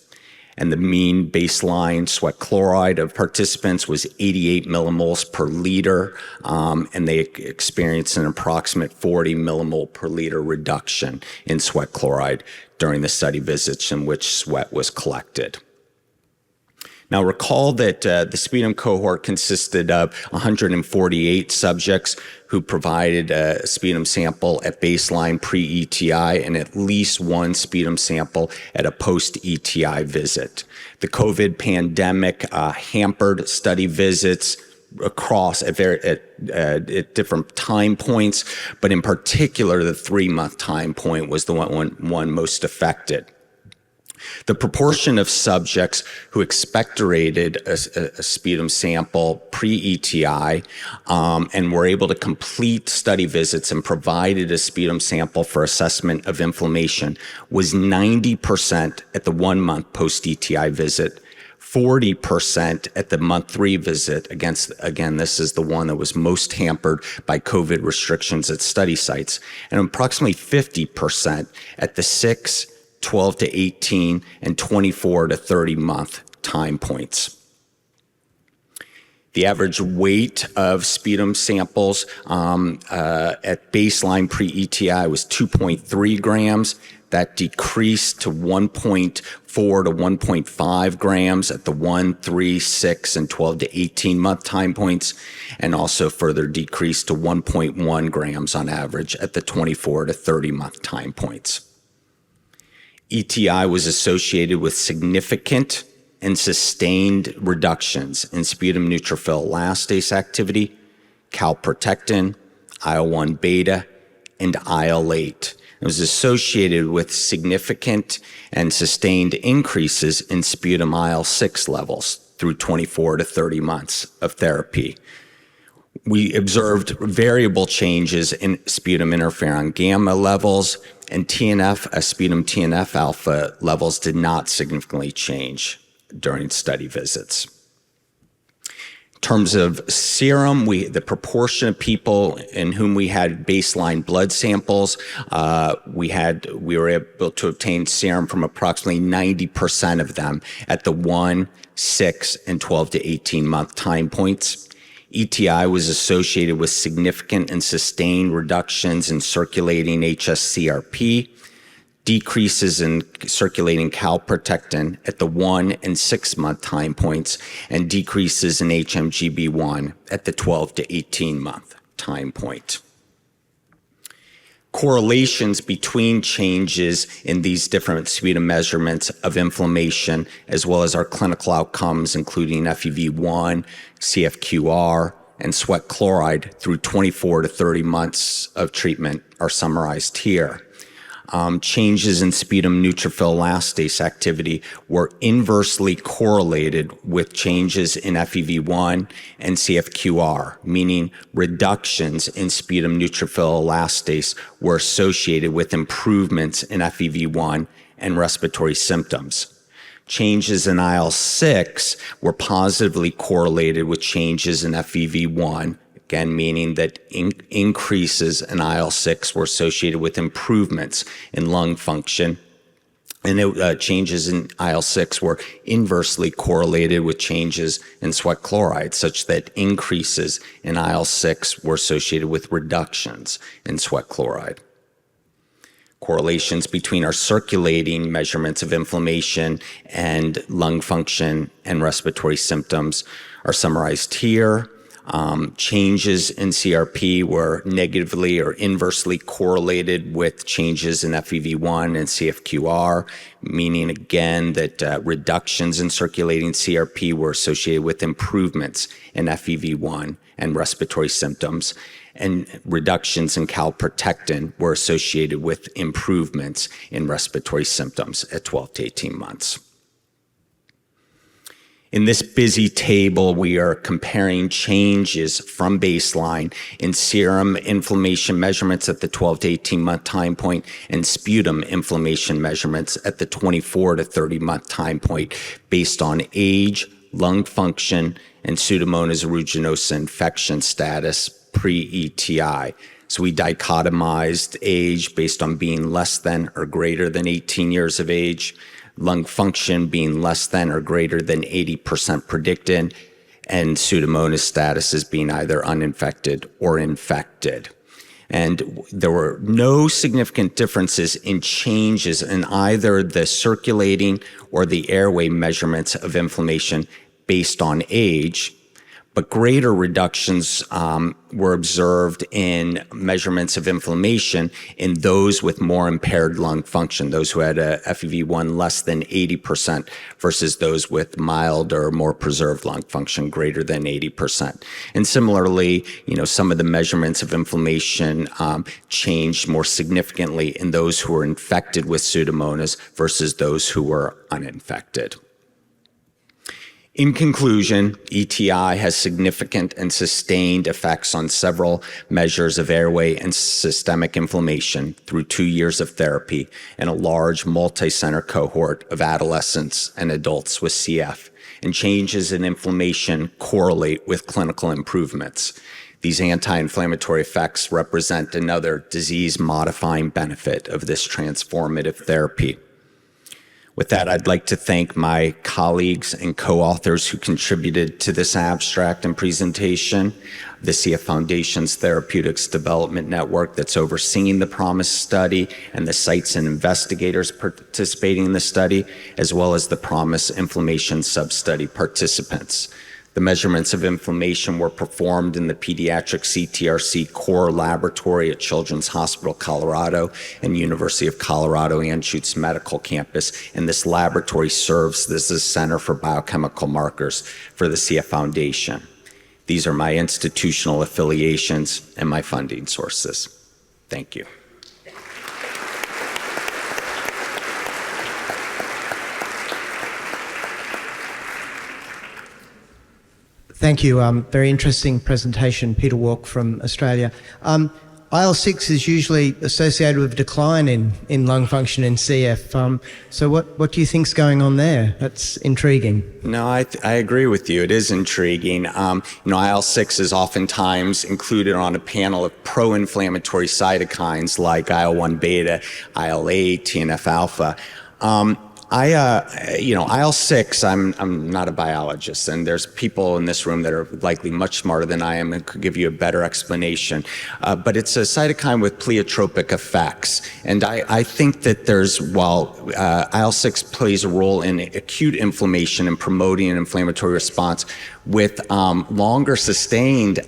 And the mean baseline sweat chloride of participants was 88 millimoles per liter, and they experienced an approximate 40 millimole per liter reduction in sweat chloride during the study visits in which sweat was collected. Now recall that the sputum cohort consisted of 148 subjects who provided a sputum sample at baseline pre-ETI and at least one sputum sample at a post-ETI visit. The COVID pandemic hampered study visits across at different time points, but in particular, the 3-month time point was the one most affected. The proportion of subjects who expectorated a sputum sample pre-ETI and were able to complete study visits and provided a sputum sample for assessment of inflammation was 90% at the 1-month post-ETI visit, 40% at the month 3 visit. Again, this is the one that was most hampered by COVID restrictions at study sites, and approximately 50% at the 6, 12 to 18, and 24 to 30 month time points. The average weight of sputum samples at baseline pre-ETI was 2.3 grams. That decreased to 1.4 to 1.5 grams at the 1, 3, 6, and 12 to 18 month time points, and also further decreased to 1.1 grams on average at the 24 to 30 month time points. ETI was associated with significant and sustained reductions in sputum neutrophil elastase activity, calprotectin, IL-1 beta, and IL-8. It was associated with significant and sustained increases in sputum IL-6 levels through 24 to 30 months of therapy. We observed variable changes in sputum interferon gamma levels, and sputum TNF alpha levels did not significantly change during study visits. In terms of serum, the proportion of people in whom we had baseline blood samples, we were able to obtain serum from approximately 90% of them at the 1, 6, and 12 to 18 month time points. ETI was associated with significant and sustained reductions in circulating hsCRP, decreases in circulating calprotectin at the 1 and 6 month time points, and decreases in HMGB1 at the 12 to 18 month time point. Correlations between changes in these different sputum measurements of inflammation, as well as our clinical outcomes, including FEV1, CFQR, and sweat chloride through 24 to 30 months of treatment are summarized here. Changes in sputum neutrophil elastase activity were inversely correlated with changes in FEV1 and CFQR, meaning reductions in sputum neutrophil elastase were associated with improvements in FEV1 and respiratory symptoms. Changes in IL-6 were positively correlated with changes in FEV1, again, meaning that increases in IL-6 were associated with improvements in lung function. And changes in IL-6 were inversely correlated with changes in sweat chloride, such that increases in IL-6 were associated with reductions in sweat chloride. Correlations between our circulating measurements of inflammation and lung function and respiratory symptoms are summarized here. Changes in CRP were negatively or inversely correlated with changes in FEV1 and CFQR, meaning again that reductions in circulating CRP were associated with improvements in FEV1 and respiratory symptoms, and reductions in calprotectin were associated with improvements in respiratory symptoms at 12 to 18 months. In this busy table, we are comparing changes from baseline in serum inflammation measurements at the 12 to 18 month time point and sputum inflammation measurements at the 24 to 30 month time point based on age, lung function, and Pseudomonas aeruginosa infection status pre-ETI. So we dichotomized age based on being less than or greater than 18 years of age, lung function being less than or greater than 80% predicted, and Pseudomonas status as being either uninfected or infected. And there were no significant differences in changes in either the circulating or the airway measurements of inflammation based on age, but greater reductions were observed in measurements of inflammation in those with more impaired lung function, those who had a FEV1 less than 80% versus those with mild or more preserved lung function greater than 80%. And similarly, some of the measurements of inflammation changed more significantly in those who were infected with Pseudomonas versus those who were uninfected. In conclusion, ETI has significant and sustained effects on several measures of airway and systemic inflammation through 2 years of therapy in a large multi-center cohort of adolescents and adults with CF, and changes in inflammation correlate with clinical improvements. These anti-inflammatory effects represent another disease-modifying benefit of this transformative therapy. With that, I'd like to thank my colleagues and co-authors who contributed to this abstract and presentation, the CF Foundation's Therapeutics Development Network that's overseeing the PROMISE study, and the sites and investigators participating in the study, as well as the PROMISE inflammation sub-study participants. The measurements of inflammation were performed in the pediatric CTRC core laboratory at Children's Hospital Colorado and University of Colorado Anschutz Medical Campus, and this laboratory serves as a center for biochemical markers for the CF Foundation. These are my institutional affiliations and my funding sources. Thank you. Thank you. Very interesting presentation. Peter Walk from Australia. IL-6 is usually associated with decline in lung function in CF. So what do you think's going on there? That's intriguing. No, I agree with you. It is intriguing. IL-6 is oftentimes included on a panel of pro-inflammatory cytokines like IL-1 beta, IL-8, TNF-alpha. IL-6, I'm not a biologist, and there's people in this room that are likely much smarter than I am and could give you a better explanation. But it's a cytokine with pleiotropic effects. And I think that while IL-6 plays a role in acute inflammation and promoting an inflammatory response, with longer sustained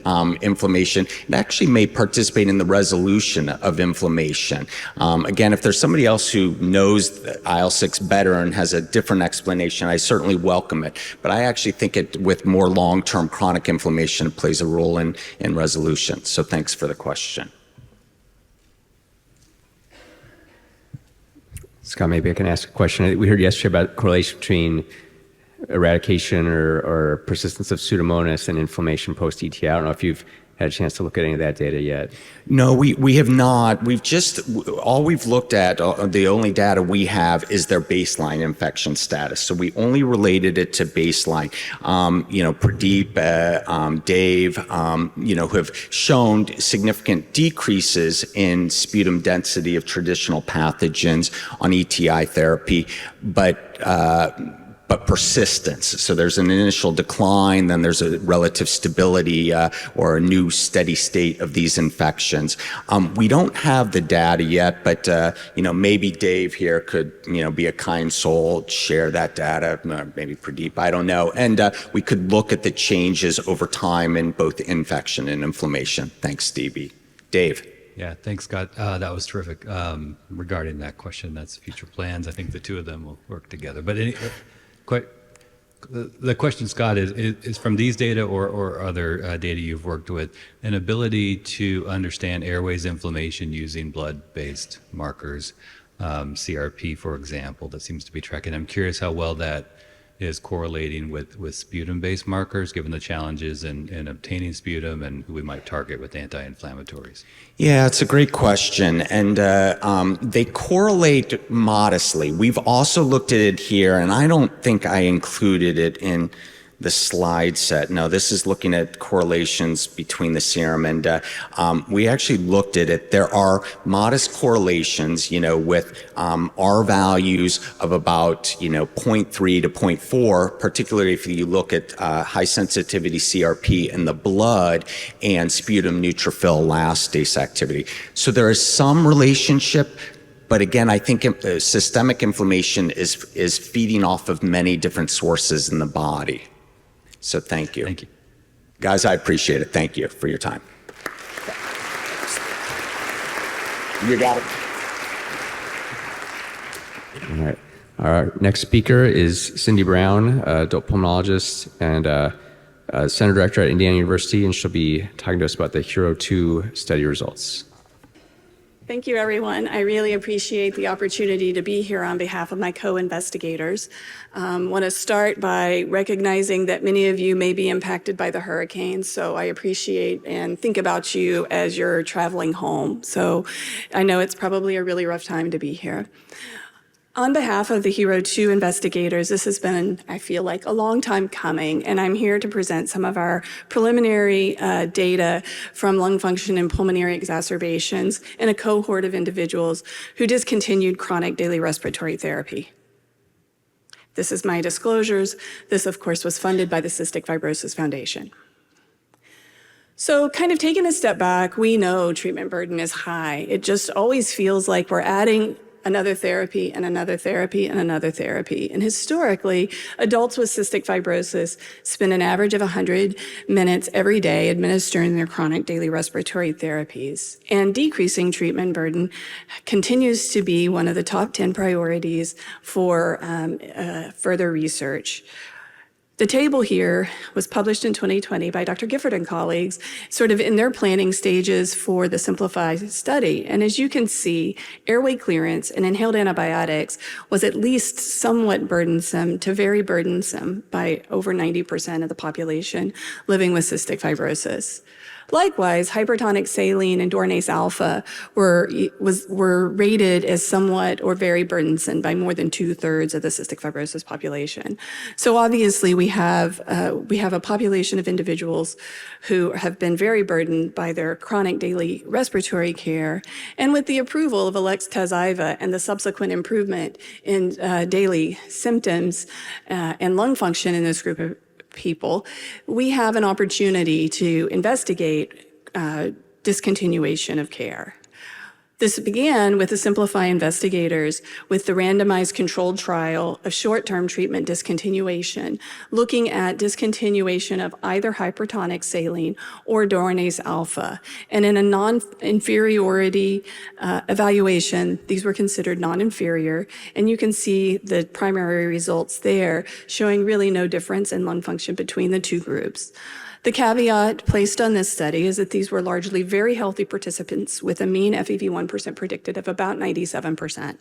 inflammation, it actually may participate in the resolution of inflammation. Again, if there's somebody else who knows IL-6 better and has a different explanation, I certainly welcome it. But I actually think with more long-term chronic inflammation, it plays a role in resolution. So thanks for the question. Scott, maybe I can ask a question. We heard yesterday about correlation between eradication or persistence of Pseudomonas and inflammation post-ETI. I don't know if you've had a chance to look at any of that data yet. No, we have not. All we've looked at, the only data we have is their baseline infection status. So we only related it to baseline. Pradeep, Dave, who have shown significant decreases in sputum density of traditional pathogens on ETI therapy, but persistence. So there's an initial decline, then there's a relative stability or a new steady state of these infections. We don't have the data yet, but maybe Dave here could be a kind soul, share that data, maybe Pradeep, I don't know. And we could look at the changes over time in both infection and inflammation. Thanks, Stevie. Dave. Yeah, thanks, Scott. That was terrific. Regarding that question, that's future plans. I think the two of them will work together. But the question, Scott, is from these data or other data you've worked with, an ability to understand airways inflammation using blood-based markers, CRP, for example, that seems to be tracking. I'm curious how well that is correlating with sputum-based markers, given the challenges in obtaining sputum and who we might target with anti-inflammatories. Yeah, it's a great question, and they correlate modestly. We've also looked at it here, and I don't think I included it in the slide set. No, this is looking at correlations between the serum, and we actually looked at it. There are modest correlations, with R values of about, 0.3 to 0.4, particularly if you look at high sensitivity CRP in the blood and sputum neutrophil elastase activity. So there is some relationship. But again, I think systemic inflammation is feeding off of many different sources in the body. So thank you. Thank you. Guys, I appreciate it. Thank you for your time. You got it. All right. Our next speaker is Cindy Brown, adult pulmonologist and center director at Indiana University, and she'll be talking to us about the HERO2 study results. Thank you, everyone. I really appreciate the opportunity to be here on behalf of my co-investigators. Want to start by recognizing that many of you may be impacted by the hurricanes, so I appreciate and think about you as you're traveling home. So I know it's probably a really rough time to be here. On behalf of the HERO2 investigators, this has been, I feel like, a long time coming, and I'm here to present some of our preliminary data from lung function and pulmonary exacerbations in a cohort of individuals who discontinued chronic daily respiratory therapy. This is my disclosures. This, of course, was funded by the Cystic Fibrosis Foundation. So kind of taking a step back, we know treatment burden is high. It just always feels like we're adding another therapy and another therapy and another therapy. And historically, adults with cystic fibrosis spend an average of 100 minutes every day administering their chronic daily respiratory therapies. And decreasing treatment burden continues to be one of the top 10 priorities for further research. The table here was published in 2020 by Dr. Gifford and colleagues, sort of in their planning stages for the SIMPLIFY study. And as you can see, airway clearance and inhaled antibiotics was at least somewhat burdensome to very burdensome by over 90% of the population living with cystic fibrosis. Likewise, hypertonic saline and Dornase alpha were rated as somewhat or very burdensome by more than 2/3 of the cystic fibrosis population. So obviously, we have a population of individuals who have been very burdened by their chronic daily respiratory care, and with the approval of Alex/Tezacaftor and the subsequent improvement in daily symptoms and lung function in this group of people, we have an opportunity to investigate discontinuation of care. This began with the Simplify investigators with the randomized controlled trial of short-term treatment discontinuation, looking at discontinuation of either hypertonic saline or Dornase alpha. And in a non-inferiority evaluation, these were considered non-inferior, and you can see the primary results there showing really no difference in lung function between the two groups. The caveat placed on this study is that these were largely very healthy participants with a mean FEV1% predicted of about 97%.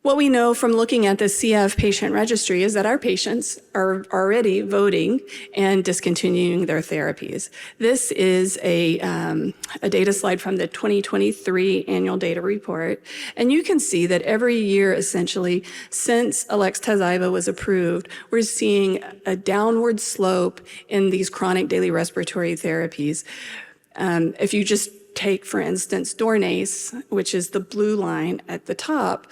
What we know from looking at the CF patient registry is that our patients are already voting and discontinuing their therapies. This is a data slide from the 2023 annual data report, and you can see that every year, essentially, since Alex/Tezacaftor was approved, we're seeing a downward slope in these chronic daily respiratory therapies. If you just take, for instance, Dornase, which is the blue line at the top,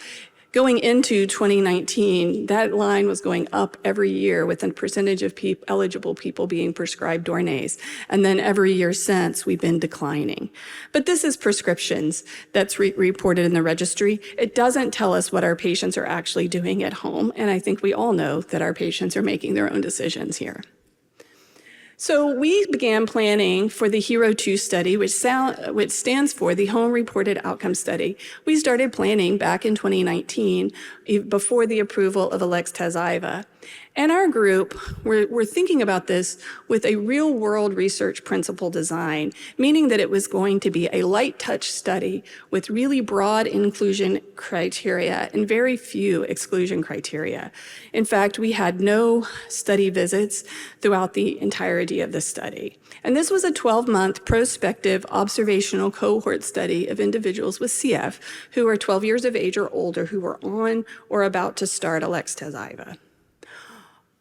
going into 2019, that line was going up every year with a percentage of eligible people being prescribed Dornase. And then every year since, we've been declining. But this is prescriptions that's reported in the registry. It doesn't tell us what our patients are actually doing at home. And I think we all know that our patients are making their own decisions here. So we began planning for the HERO2 study, which stands for the Home Reported Outcome Study. We started planning back in 2019, before the approval of Alex/Tezacaftor. And our group, we're thinking about this with a real-world research principle design, meaning that it was going to be a light touch study with really broad inclusion criteria and very few exclusion criteria. In fact, we had no study visits throughout the entirety of the study. And this was a 12-month prospective observational cohort study of individuals with CF who are 12 years of age or older who were on or about to start Alex/Tezacaftor.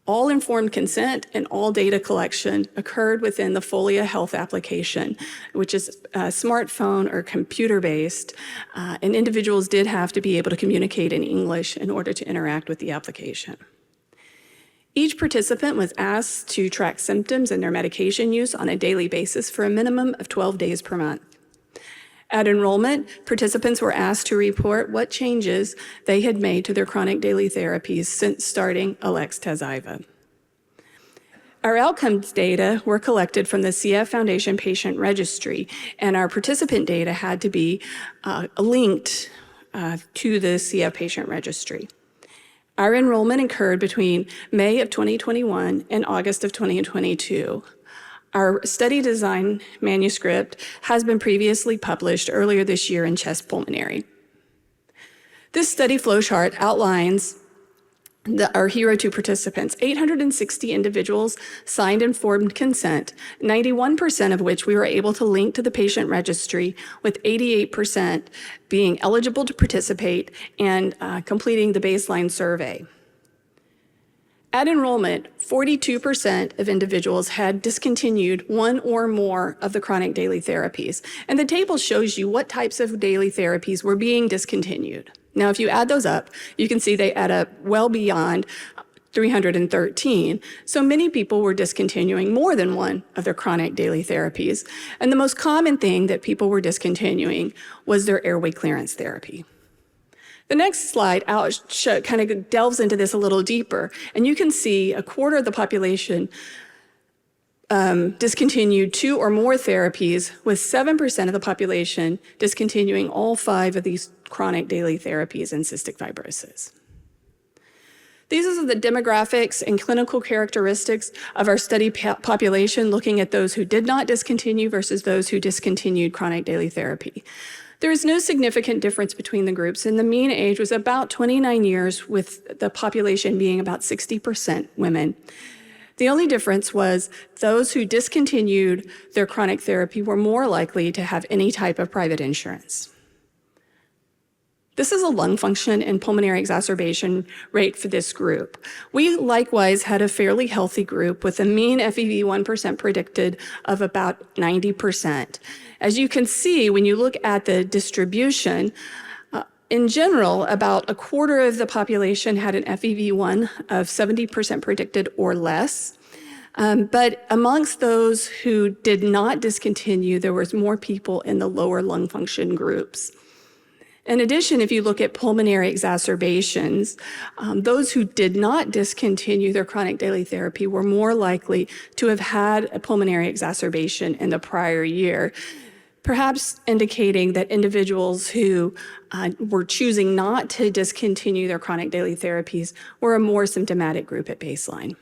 All informed consent and all data collection occurred within the Folia Health application, which is smartphone or computer-based, and individuals did have to be able to communicate in English in order to interact with the application. Each participant was asked to track symptoms and their medication use on a daily basis for a minimum of 12 days per month. At enrollment, participants were asked to report what changes they had made to their chronic daily therapies since starting Alex/Tezacaftor. Our outcomes data were collected from the CF Foundation Patient Registry, and our participant data had to be linked to the CF Patient Registry. Our enrollment occurred between May of 2021 and August of 2022. Our study design manuscript has been previously published earlier this year in Chest Pulmonary. This study flowchart outlines our HERO2 participants. 860 individuals signed informed consent, 91% of which we were able to link to the patient registry, with 88% being eligible to participate and completing the baseline survey. At enrollment, 42% of individuals had discontinued one or more of the chronic daily therapies. And the table shows you what types of daily therapies were being discontinued. Now, if you add those up, you can see they add up well beyond 313. So many people were discontinuing more than one of their chronic daily therapies. And the most common thing that people were discontinuing was their airway clearance therapy. The next slide kind of delves into this a little deeper, and you can see a quarter of the population discontinued 2 or more therapies, with 7% of the population discontinuing all 5 of these chronic daily therapies in cystic fibrosis. These are the demographics and clinical characteristics of our study population, looking at those who did not discontinue versus those who discontinued chronic daily therapy. There is no significant difference between the groups, and the mean age was about 29 years, with the population being about 60% women. The only difference was those who discontinued their chronic therapy were more likely to have any type of private insurance. This is a lung function and pulmonary exacerbation rate for this group. We likewise had a fairly healthy group with a mean FEV1 % predicted of about 90%. As you can see, when you look at the distribution, in general, about a quarter of the population had an FEV1 of 70% predicted or less. But amongst those who did not discontinue, there was more people in the lower lung function groups. In addition, if you look at pulmonary exacerbations, those who did not discontinue their chronic daily therapy were more likely to have had a pulmonary exacerbation in the prior year, perhaps indicating that individuals who were choosing not to discontinue their chronic daily therapies were a more symptomatic group at baseline.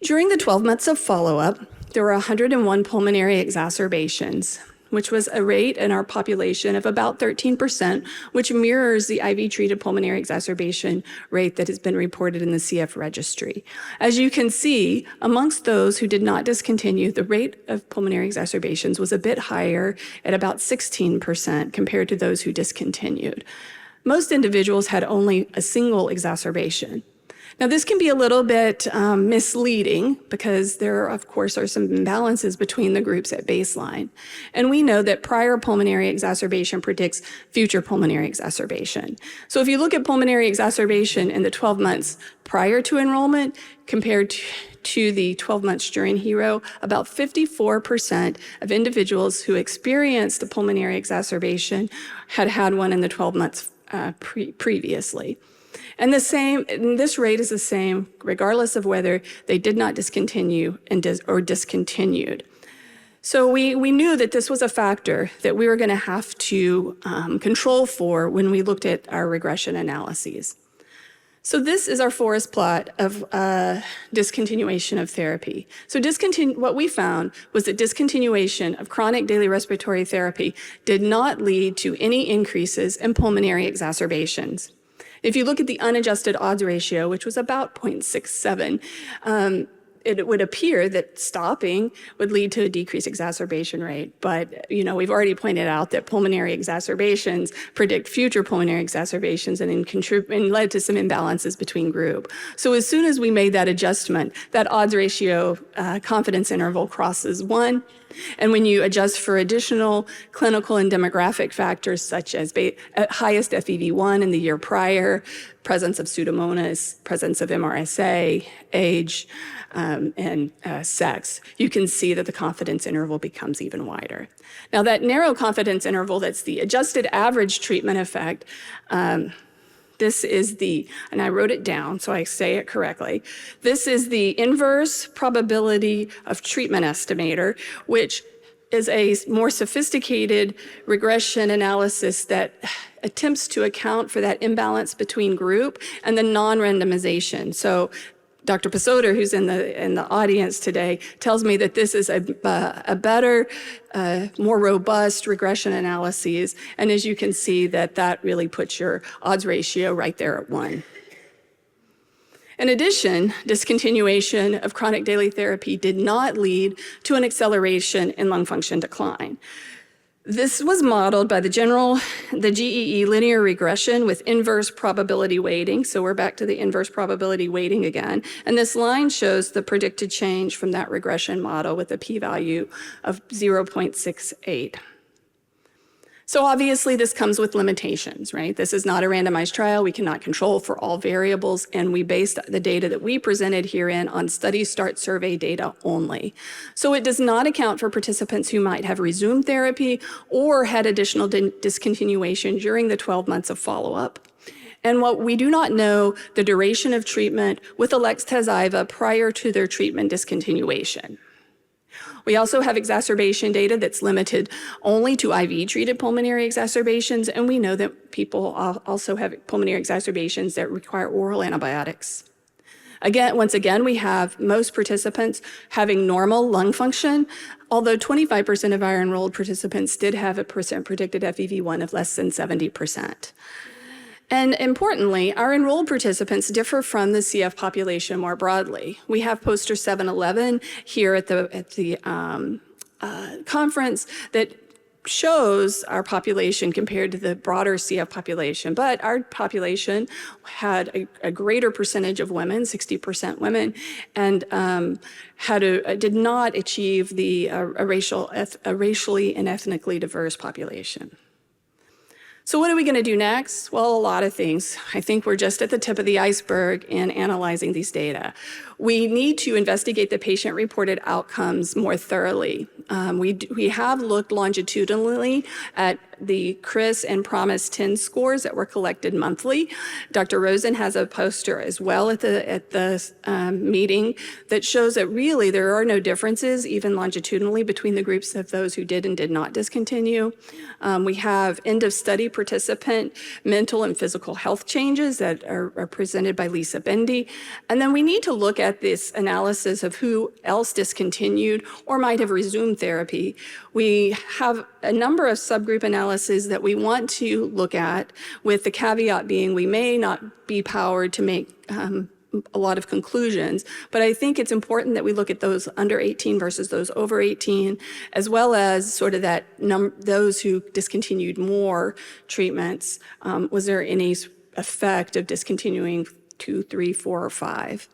During the 12 months of follow-up, there were 101 pulmonary exacerbations, which was a rate in our population of about 13%, which mirrors the IV-treated pulmonary exacerbation rate that has been reported in the CF registry. As you can see, amongst those who did not discontinue, the rate of pulmonary exacerbations was a bit higher at about 16% compared to those who discontinued. Most individuals had only a single exacerbation. Now, this can be a little bit misleading because there, of course, are some imbalances between the groups at baseline. And we know that prior pulmonary exacerbation predicts future pulmonary exacerbation. So if you look at pulmonary exacerbation in the 12 months prior to enrollment compared to the 12 months during HERO, about 54% of individuals who experienced a pulmonary exacerbation had had one in the 12 months previously. And this rate is the same regardless of whether they did not discontinue or discontinued. So we knew that this was a factor that we were going to have to control for when we looked at our regression analyses. So this is our forest plot of discontinuation of therapy. So what we found was that discontinuation of chronic daily respiratory therapy did not lead to any increases in pulmonary exacerbations. If you look at the unadjusted odds ratio, which was about 0.67, it would appear that stopping would lead to a decreased exacerbation rate. But, we've already pointed out that pulmonary exacerbations predict future pulmonary exacerbations and led to some imbalances between group. So as soon as we made that adjustment, that odds ratio confidence interval crosses 1. And when you adjust for additional clinical and demographic factors such as highest FEV1 in the year prior, presence of Pseudomonas, presence of MRSA, age, and sex, you can see that the confidence interval becomes even wider. Now, that narrow confidence interval, that's the adjusted average treatment effect, this is and I wrote it down so I say it correctly, this is the inverse probability of treatment estimator, which is a more sophisticated regression analysis that attempts to account for that imbalance between group and the non-randomization. So Dr. Pasoter, who's in the audience today, tells me that this is a better, more robust regression analyses. And as you can see, that really puts your odds ratio right there at 1. In addition, discontinuation of chronic daily therapy did not lead to an acceleration in lung function decline. This was modeled by the GEE linear regression with inverse probability weighting. So we're back to the inverse probability weighting again. And this line shows the predicted change from that regression model with a p-value of 0.68. So obviously this comes with limitations, right? This is not a randomized trial. We cannot control for all variables, and we based the data that we presented herein on study start survey data only. So it does not account for participants who might have resumed therapy or had additional discontinuation during the 12 months of follow-up. And what we do not know the duration of treatment with Alex-Tezaiva prior to their treatment discontinuation. We also have exacerbation data that's limited only to IV-treated pulmonary exacerbations, and we know that people also have pulmonary exacerbations that require oral antibiotics. Once again, we have most participants having normal lung function, although 25% of our enrolled participants did have a percent predicted FEV1 of less than 70%. And importantly, our enrolled participants differ from the CF population more broadly. We have poster 711 here at the conference that shows our population compared to the broader CF population, but our population had a greater percentage of women, 60% women, and did not achieve a racially and ethnically diverse population. So what are we going to do next? Well, a lot of things. I think we're just at the tip of the iceberg in analyzing these data. We need to investigate the patient-reported outcomes more thoroughly. We have looked longitudinally at the CRIS and PROMIS-10 scores that were collected monthly. Dr. Rosen has a poster as well at the meeting that shows that really there are no differences, even longitudinally, between the groups of those who did and did not discontinue. We have end-of-study participant mental and physical health changes that are presented by Lisa Bendy. And then we need to look at this analysis of who else discontinued or might have resumed therapy. We have a number of subgroup analyses that we want to look at, with the caveat being we may not be powered to make a lot of conclusions, but I think it's important that we look at those under 18 versus those over 18, as well as sort of those who discontinued more treatments. Was there any effect of discontinuing 2, 3, 4, or 5?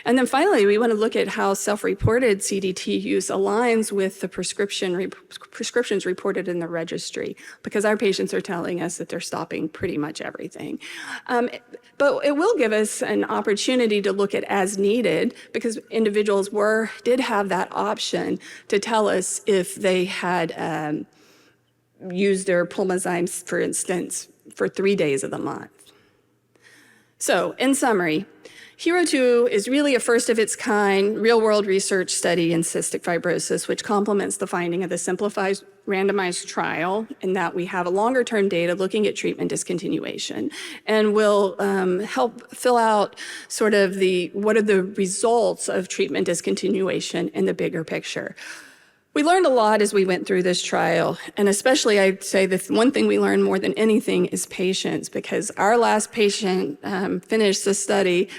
And then finally, we want to look at how self-reported CDT use aligns with the prescriptions reported in the registry, because our patients are telling us that they're stopping pretty much everything. But it will give us an opportunity to look at as needed, because individuals did have that option to tell us if they had used their pulmozymes, for instance, for 3 days of the month. So in summary, HERO2 is really a first-of-its-kind real-world research study in cystic fibrosis, which complements the finding of the simplified randomized trial, in that we have a longer-term data looking at treatment discontinuation, and will help fill out sort of what are the results of treatment discontinuation in the bigger picture. We learned a lot as we went through this trial, and especially I'd say the one thing we learned more than anything is patience, because our last participant finished the study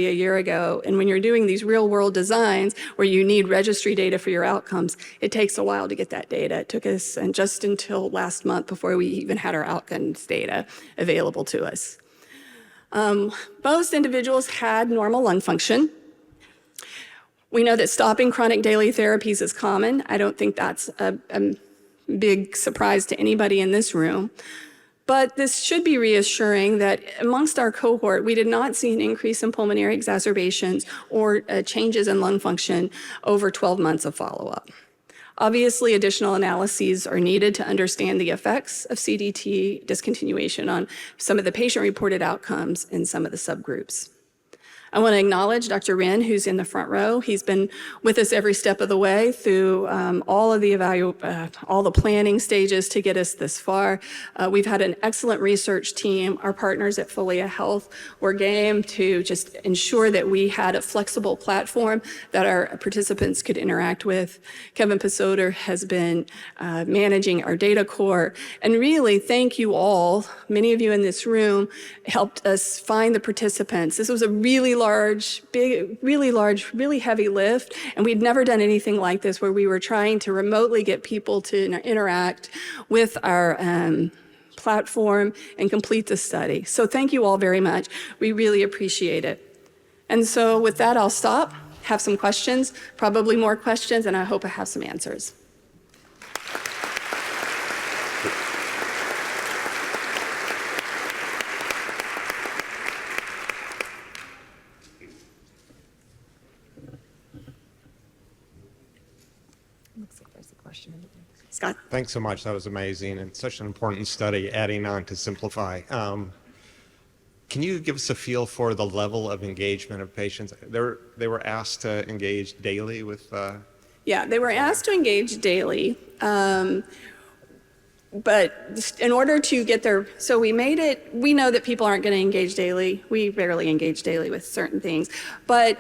a year ago, and when you're doing these real-world designs where you need registry data for your outcomes, it takes a while to get that data. It took us just until last month before we even had our outcomes data available to us. Most individuals had normal lung function. We know that stopping chronic daily therapies is common. I don't think that's a big surprise to anybody in this room. But this should be reassuring that amongst our cohort, we did not see an increase in pulmonary exacerbations or changes in lung function over 12 months of follow-up. Obviously, additional analyses are needed to understand the effects of CDT discontinuation on some of the patient-reported outcomes in some of the subgroups. I want to acknowledge Dr. Wren, who's in the front row. He's been with us every step of the way through all the planning stages to get us this far. We've had an excellent research team. Our partners at Folia Health were game to just ensure that we had a flexible platform that our participants could interact with. Kevin Pasoter has been managing our data core. And really, thank you all. Many of you in this room helped us find the participants. This was a really large, really heavy lift, and we'd never done anything like this, where we were trying to remotely get people to interact with our platform and complete the study. So thank you all very much. We really appreciate it. And so with that, I'll stop, have some questions, probably more questions, and I hope I have some answers. Scott. Thanks so much. That was amazing, and such an important study, adding on to Simplify. Can you give us a feel for the level of engagement of patients? They were asked to engage daily with... Yeah, they were asked to engage daily. But in order to get so we know that people aren't going to engage daily. We rarely engage daily with certain things. But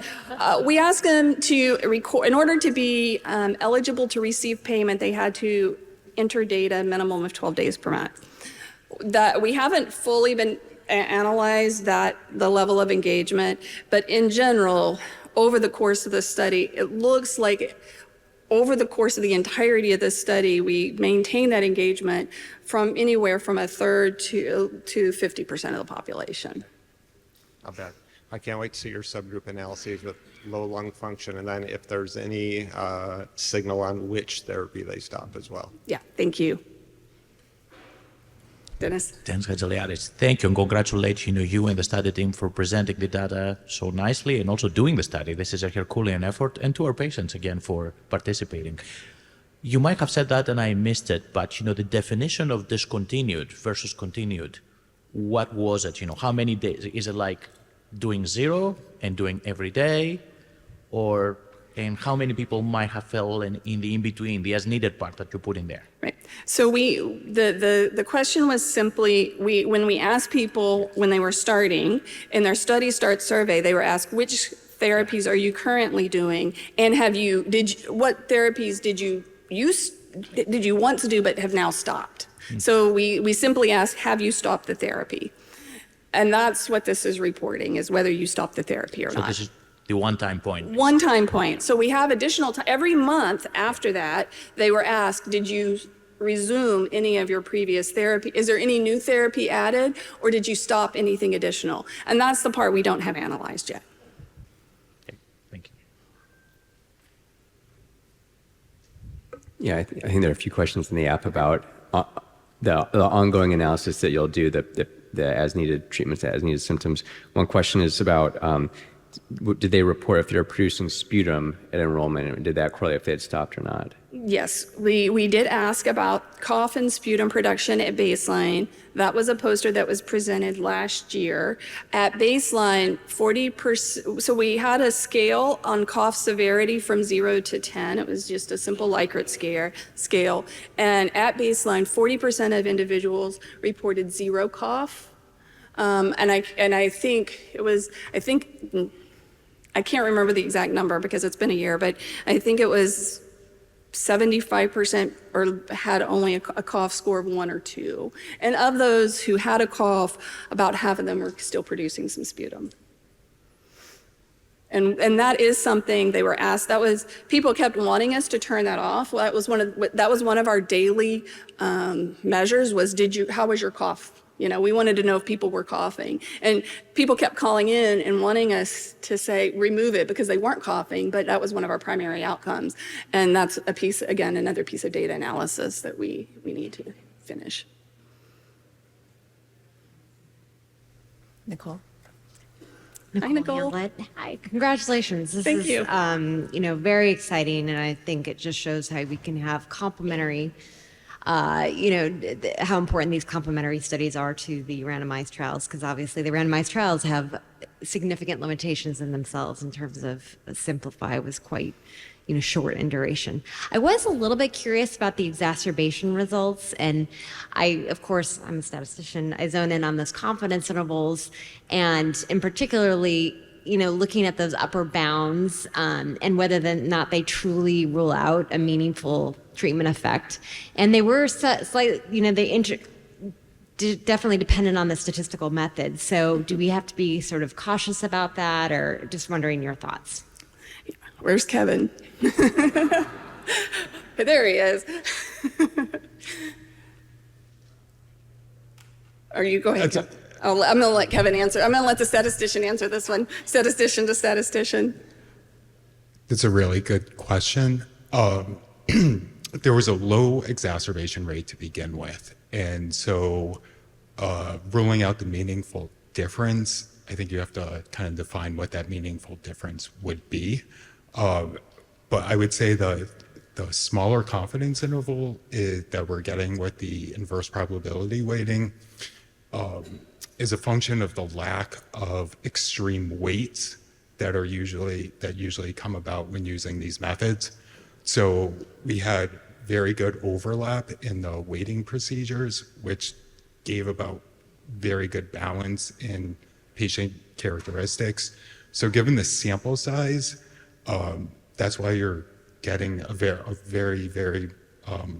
we asked them to record, in order to be eligible to receive payment, they had to enter data a minimum of 12 days per month. that we haven't fully been analyzed the level of engagement, but in general, over the course of the study, it looks like over the course of the entirety of this study, we maintain that engagement from anywhere from a third to 50% of the population. I'll bet. I can't wait to see your subgroup analyses with low lung function, and then if there's any signal on which therapy they stop as well. Yeah, thank you. Dennis? Dennis Gajaliadis, thank you and congratulate you and the study team for presenting the data so nicely and also doing the study. This is a Herculean effort, and to our patients again for participating. You might have said that and I missed it, but the definition of discontinued versus continued, what was it? How many days? Is it like doing 0 and doing every day, and how many people might have fell in the in-between, the as-needed part that you put in there? Right. So the question was simply, when we asked people when they were starting, in their study start survey, they were asked, which therapies are you currently doing, and what therapies did you want to do but have now stopped? So we simply asked, have you stopped the therapy? And that's what this is reporting, is whether you stop the therapy or not. So this is the one-time point. One-time point. So we have additional time. Every month after that, they were asked, did you resume any of your previous therapy? Is there any new therapy added, or did you stop anything additional? And that's the part we don't have analyzed yet. Okay, thank you. Yeah, I think there are a few questions in the app about the ongoing analysis that you'll do, the as-needed treatments, the as-needed symptoms. One question is about, did they report if they're producing sputum at enrollment, and did that correlate if they had stopped or not? Yes, we did ask about cough and sputum production at baseline. That was a poster that was presented last year. At baseline, 40%, so we had a scale on cough severity from 0 to 10. It was just a simple Likert scale. And at baseline, 40% of individuals reported 0 cough. And I think it was, I can't remember the exact number because it's been a year, but I think it was 75% or had only a cough score of 1 or 2. And of those who had a cough, about half of them were still producing some sputum. And that is something they were asked. People kept wanting us to turn that off. Well, that was one of our daily measures was, how was your cough? We wanted to know if people were coughing. And people kept calling in and wanting us to say, remove it, because they weren't coughing, but that was one of our primary outcomes. And that's another piece of data analysis that we need to finish. Nicole? Hi, Nicole. Hi, congratulations. This Thank you. Very exciting, and I think it just shows how we can have complementary how important these complementary studies are to the randomized trials, because obviously the randomized trials have significant limitations in themselves in terms of Simplify was quite short in duration. I was a little bit curious about the exacerbation results, and of course, I'm a statistician. I zone in on those confidence intervals, and in particularly, looking at those upper bounds and whether or not they truly rule out a meaningful treatment effect. And they were slightly, definitely dependent on the statistical method. So do we have to be sort of cautious about that, or just wondering your thoughts? Where's Kevin? There he is. Are you go ahead? I'm going to let Kevin answer. I'm going to let the statistician answer this one. Statistician to statistician. That's a really good question. There was a low exacerbation rate to begin with. And so ruling out the meaningful difference, I think you have to kind of define what that meaningful difference would be. But I would say the smaller confidence interval that we're getting with the inverse probability weighting is a function of the lack of extreme weights that usually come about when using these methods. So we had very good overlap in the weighting procedures, which gave about very good balance in patient characteristics. So given the sample size, that's why you're getting a very, very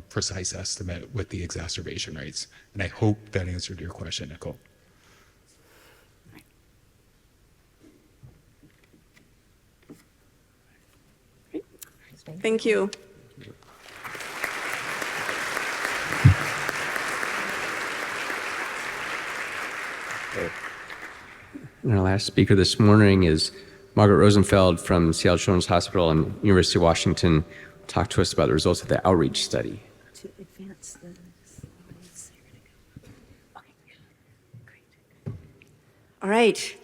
precise estimate with the exacerbation rates. And I hope that answered your question, Nicole. Thank you. And our last speaker this morning is Margaret Rosenfeld from Seattle Children's Hospital and University of Washington. Talk to us about the results of the outreach study. To advance the slides. Okay, great. All right.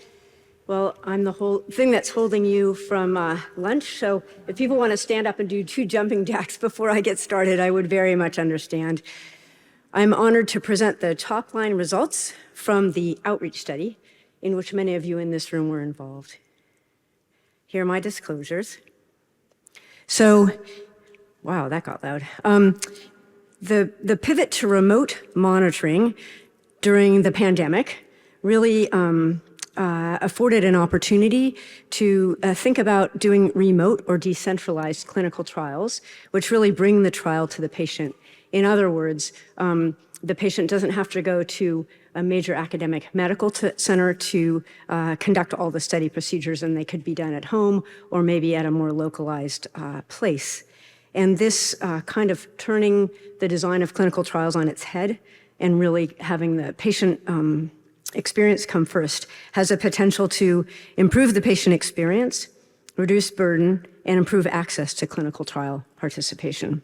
Well, I'm the whole thing that's holding you from lunch, so if people want to stand up and do 2 jumping jacks before I get started, I would very much understand. I'm honored to present the top-line results from the outreach study, in which many of you in this room were involved. Here are my disclosures. So, wow, that got loud. The pivot to remote monitoring during the pandemic really afforded an opportunity to think about doing remote or decentralized clinical trials, which really bring the trial to the patient. In other words, the patient doesn't have to go to a major academic medical center to conduct all the study procedures, and they could be done at home or maybe at a more localized place. And this kind of turning the design of clinical trials on its head and really having the patient experience come first has a potential to improve the patient experience, reduce burden, and improve access to clinical trial participation.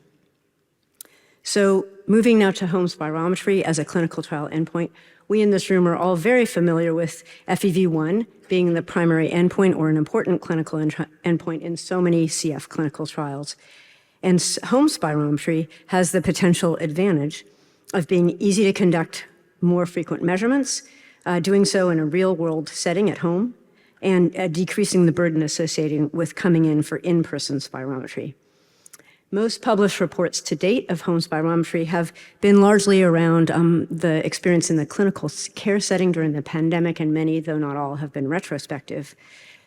So moving now to home spirometry as a clinical trial endpoint, we in this room are all very familiar with FEV1 being the primary endpoint or an important clinical endpoint in so many CF clinical trials. And home spirometry has the potential advantage of being easy to conduct more frequent measurements, doing so in a real-world setting at home, and decreasing the burden associated with coming in for in-person spirometry. Most published reports to date of home spirometry have been largely around the experience in the clinical care setting during the pandemic, and many, though not all, have been retrospective.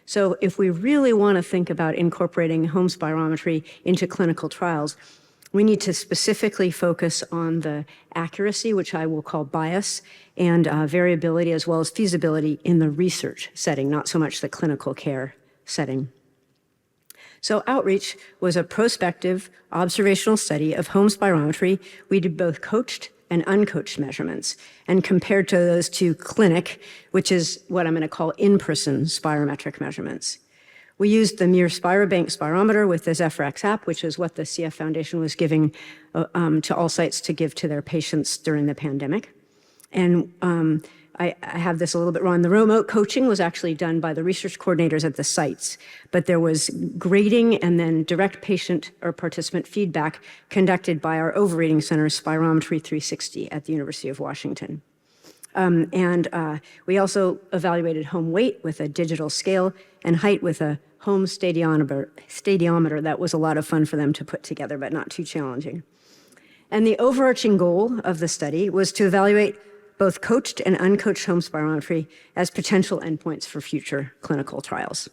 So if we really want to think about incorporating home spirometry into clinical trials, we need to specifically focus on the accuracy, which I will call bias, and variability as well as feasibility in the research setting, not so much the clinical care setting. So outreach was a prospective observational study of home spirometry. We did both coached and uncoached measurements and compared to those to clinic, which is what I'm going to call in-person spirometric measurements. We used the Mir Spirobank spirometer with the Zephyr-X app, which is what the CF Foundation was giving to all sites to give to their patients during the pandemic. And I have this a little bit wrong. The remote coaching was actually done by the research coordinators at the sites, but there was grading and then direct patient or participant feedback conducted by our overrating center, Spirometry 360 at the University of Washington. We also evaluated home weight with a digital scale and height with a home stadiometer. That was a lot of fun for them to put together, but not too challenging. And the overarching goal of the study was to evaluate both coached and uncoached home spirometry as potential endpoints for future clinical trials.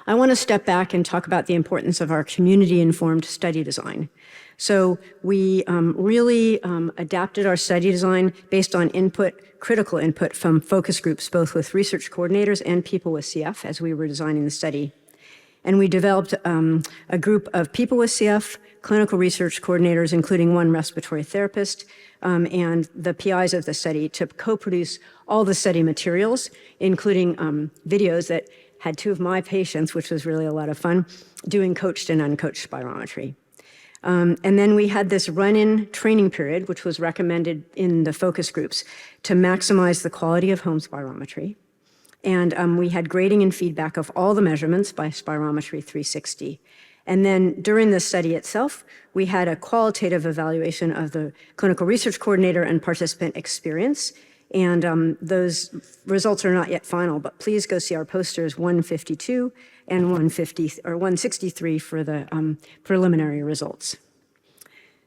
I want to step back and talk about the importance of our community-informed study design. So we really adapted our study design based on critical input from focus groups, both with research coordinators and people with CF as we were designing the study. And we developed a group of people with CF, clinical research coordinators, including one respiratory therapist, and the PIs of the study to co-produce all the study materials, including videos that had 2 of my patients, which was really a lot of fun, doing coached and uncoached spirometry. And then we had this run-in training period, which was recommended in the focus groups to maximize the quality of home spirometry. And we had grading and feedback of all the measurements by Spirometry 360. And then during the study itself, we had a qualitative evaluation of the clinical research coordinator and participant experience. And those results are not yet final, but please go see our posters 152 and 163 for the preliminary results.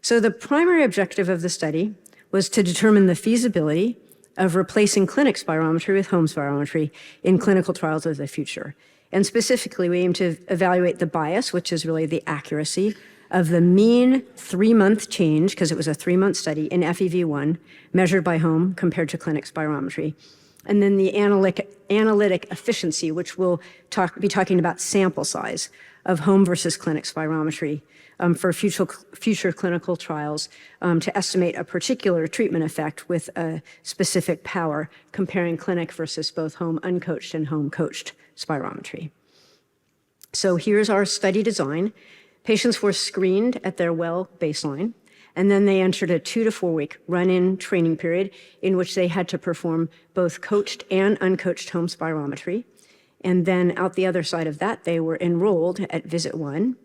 So the primary objective of the study was to determine the feasibility of replacing clinic spirometry with home spirometry in clinical trials of the future. And specifically, we aim to evaluate the bias, which is really the accuracy of the mean 3-month change, because it was a 3-month study, in FEV1 measured by home compared to clinic spirometry. And then the analytic efficiency, which we'll be talking about sample size of home versus clinic spirometry for future clinical trials to estimate a particular treatment effect with a specific power, comparing clinic versus both home uncoached and home coached spirometry. So here's our study design. Patients were screened at their well baseline, and then they entered a 2 to 4 week run-in training period in which they had to perform both coached and uncoached home spirometry. And then out the other side of that, they were enrolled at visit 1.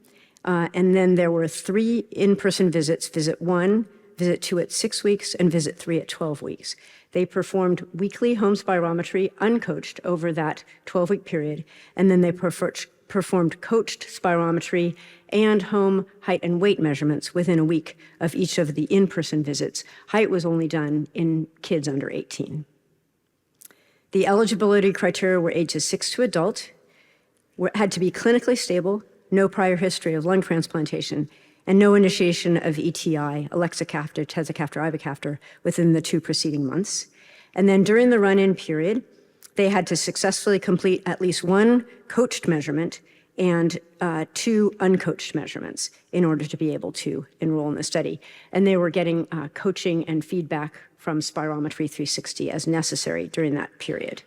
And then there were 3 in-person visits, visit 1, visit 2 at 6 weeks, and visit 3 at 12 weeks. They performed weekly home spirometry uncoached over that 12-week period, and then they performed coached spirometry and home height and weight measurements within a week of each of the in-person visits. Height was only done in kids under 18. The eligibility criteria were ages 6 to adult, had to be clinically stable, no prior history of lung transplantation, and no initiation of ETI, Alexacaftor, Tezacaftor, Ivacaftor, within the 2 preceding months. And then during the run-in period, they had to successfully complete at least 1 coached measurement and 2 uncoached measurements in order to be able to enroll in the study. And they were getting coaching and feedback from Spirometry 360 as necessary during that period.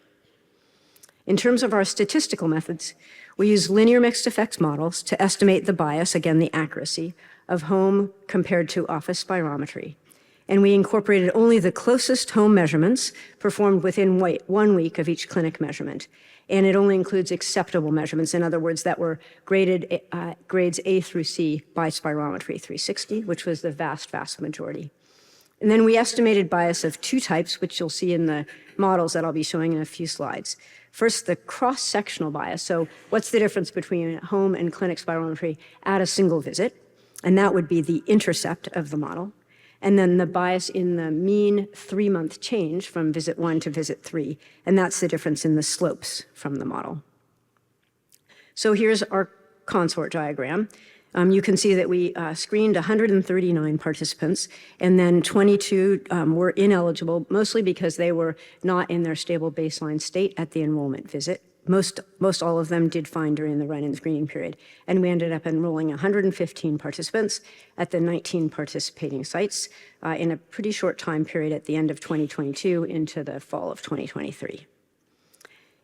In terms of our statistical methods, we use linear mixed effects models to estimate the bias, again, the accuracy, of home compared to office spirometry. And we incorporated only the closest home measurements performed within 1 week of each clinic measurement. And it only includes acceptable measurements, in other words, that were graded grades A through C by Spirometry 360, which was the vast majority. And then we estimated bias of 2 types, which you'll see in the models that I'll be showing in a few slides. First, the cross-sectional bias. So what's the difference between home and clinic spirometry at a single visit? And that would be the intercept of the model. And then the bias in the mean 3-month change from visit 1 to visit 3. And that's the difference in the slopes from the model. So here's our consort diagram. You can see that we screened 139 participants, and then 22 were ineligible, mostly because they were not in their stable baseline state at the enrollment visit. Most all of them did fine during the run-in screening period, and we ended up enrolling 115 participants at the 19 participating sites in a pretty short time period at the end of 2022 into the fall of 2023.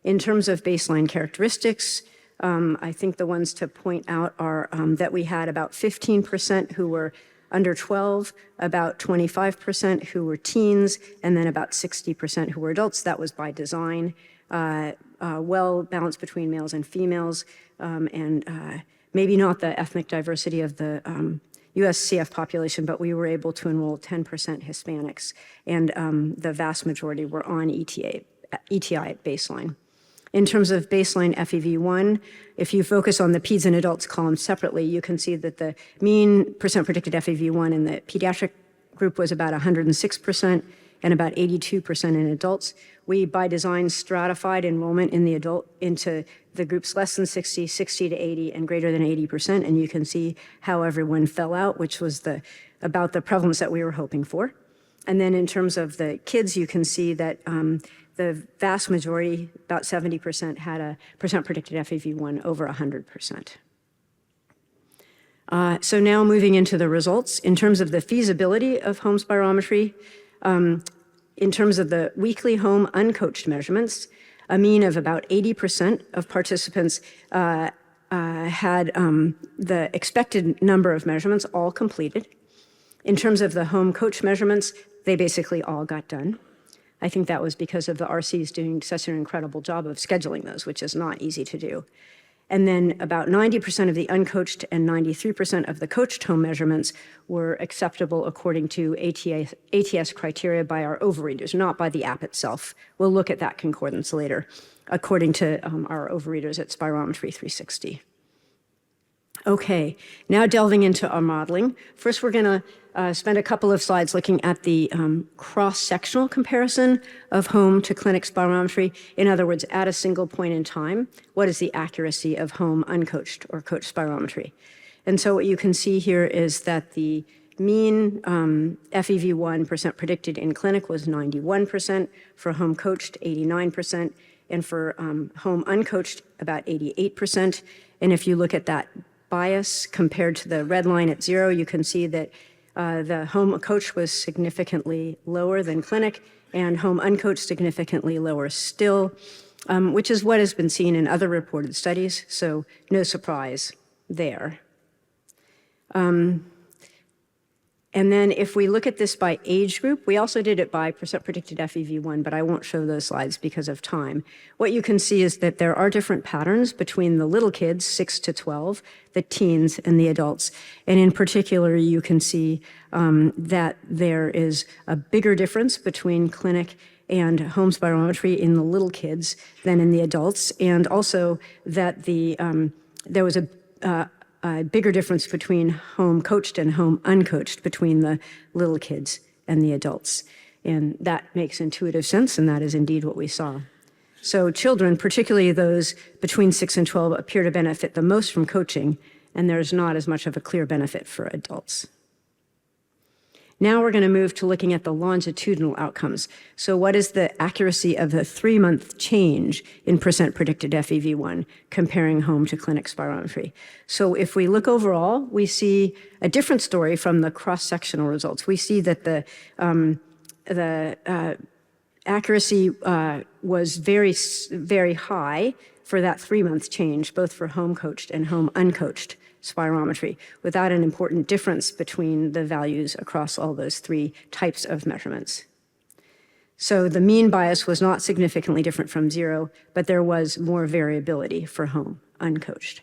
In terms of baseline characteristics, I think the ones to point out are that we had about 15% who were under 12, about 25% who were teens, and then about 60% who were adults. That was by design. Well balanced between males and females, and maybe not the ethnic diversity of the US CF population, but we were able to enroll 10% Hispanics, and the vast majority were on ETI at baseline. In terms of baseline FEV1, if you focus on the peds and adults column separately, you can see that the mean percent predicted FEV1 in the pediatric group was about 106% and about 82% in adults. We, by design, stratified enrollment in the adult into the groups less than 60, 60 to 80, and greater than 80%, and you can see how everyone fell out, which was about the prevalence that we were hoping for. And then in terms of the kids, you can see that the vast majority, about 70%, had a percent predicted FEV1 over 100%. So now moving into the results. In terms of the feasibility of home spirometry, in terms of the weekly home uncoached measurements, a mean of about 80% of participants had the expected number of measurements all completed. In terms of the home coach measurements, they basically all got done. I think that was because of the RCs doing such an incredible job of scheduling those, which is not easy to do. And then about 90% of the uncoached and 93% of the coached home measurements were acceptable according to ATS criteria by our overreaders, not by the app itself. We'll look at that concordance later, according to our overreaders at Spirometry 360. Okay, now delving into our modeling. First, we're going to spend a couple of slides looking at the cross-sectional comparison of home to clinic spirometry. In other words, at a single point in time, what is the accuracy of home uncoached or coached spirometry? And so what you can see here is that the mean FEV1 percent predicted in clinic was 91%, for home coached 89%, and for home uncoached about 88%. And if you look at that bias compared to the red line at 0, you can see that the home coached was significantly lower than clinic, and home uncoached significantly lower still, which is what has been seen in other reported studies, so no surprise there. And then if we look at this by age group, we also did it by percent predicted FEV1, but I won't show those slides because of time. What you can see is that there are different patterns between the little kids, 6 to 12, the teens, and the adults. And in particular, you can see that there is a bigger difference between clinic and home spirometry in the little kids than in the adults, and also that there was a bigger difference between home coached and home uncoached between the little kids and the adults. And that makes intuitive sense, and that is indeed what we saw. So children, particularly those between 6 and 12, appear to benefit the most from coaching, and there's not as much of a clear benefit for adults. Now we're going to move to looking at the longitudinal outcomes. So what is the accuracy of the 3-month change in percent predicted FEV1 comparing home to clinic spirometry? So if we look overall, we see a different story from the cross-sectional results. We see that the accuracy was very, very high for that 3-month change, both for home coached and home uncoached spirometry, without an important difference between the values across all those 3 types of measurements. So the mean bias was not significantly different from 0, but there was more variability for home uncoached.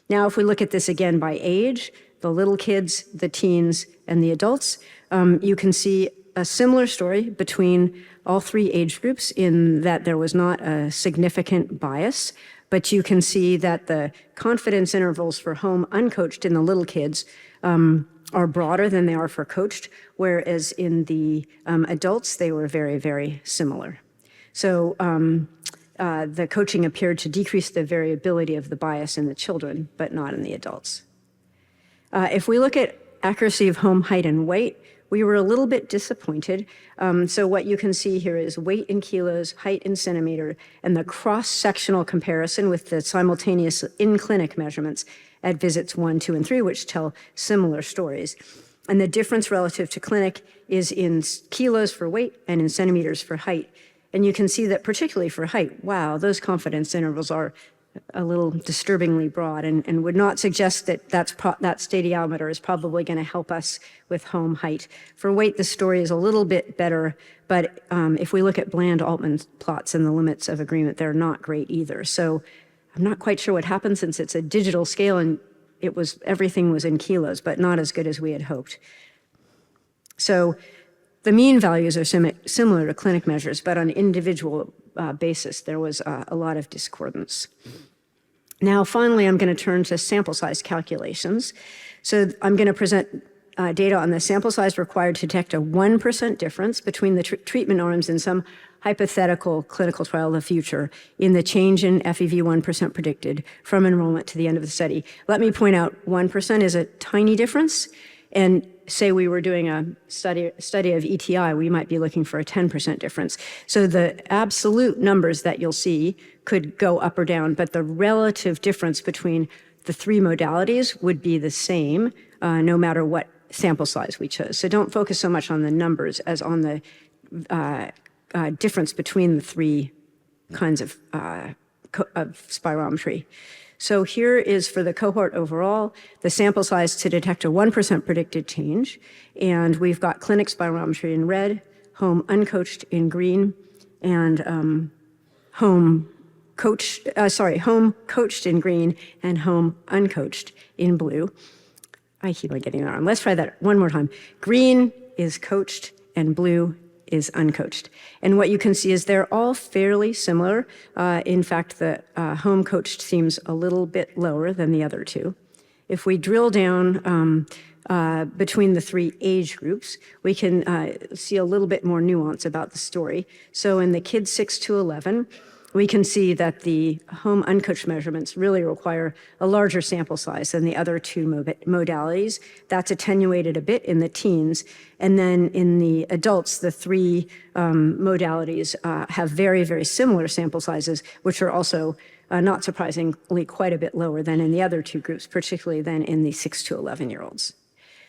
Now, if we look at this again by age, the little kids, the teens, and the adults, you can see a similar story between all 3 age groups in that there was not a significant bias, but you can see that the confidence intervals for home uncoached in the little kids are broader than they are for coached, whereas in the adults, they were very, very similar. So the coaching appeared to decrease the variability of the bias in the children, but not in the adults. If we look at accuracy of home height and weight, we were a little bit disappointed. So what you can see here is weight in kilos, height in centimeter, and the cross-sectional comparison with the simultaneous in-clinic measurements at visits 1, 2, and 3, which tell similar stories. And the difference relative to clinic is in kilos for weight and in centimeters for height. And you can see that particularly for height, wow, those confidence intervals are a little disturbingly broad and would not suggest that that stadiometer is probably going to help us with home height. For weight, the story is a little bit better, but if we look at bland Altman plots and the limits of agreement, they're not great either. So I'm not quite sure what happened since it's a digital scale and everything was in kilos, but not as good as we had hoped. So the mean values are similar to clinic measures, but on individual basis, there was a lot of discordance. Now, finally, I'm going to turn to sample size calculations. So I'm going to present data on the sample size required to detect a 1% difference between the treatment arms in some hypothetical clinical trial of the future in the change in FEV1 percent predicted from enrollment to the end of the study. Let me point out 1% is a tiny difference, and say we were doing a study of ETI, we might be looking for a 10% difference. So the absolute numbers that you'll see could go up or down, but the relative difference between the 3 modalities would be the same no matter what sample size we chose. So don't focus so much on the numbers as on the difference between the 3 kinds of spirometry. So here is for the cohort overall, the sample size to detect a 1% predicted change. And we've got clinic spirometry in red, home uncoached in green, and home coached in green and home uncoached in blue. I keep on getting that wrong. Let's try that one more time. Green is coached and blue is uncoached. And what you can see is they're all fairly similar. In fact, the home coached seems a little bit lower than the other 2. If we drill down between the 3 age groups, we can see a little bit more nuance about the story. So in the kids 6 to 11, we can see that the home uncoached measurements really require a larger sample size than the other two modalities. That's attenuated a bit in the teens. And then in the adults, the three modalities have very, very similar sample sizes, which are also not surprisingly quite a bit lower than in the other two groups, particularly than in the 6 to 11-year-olds.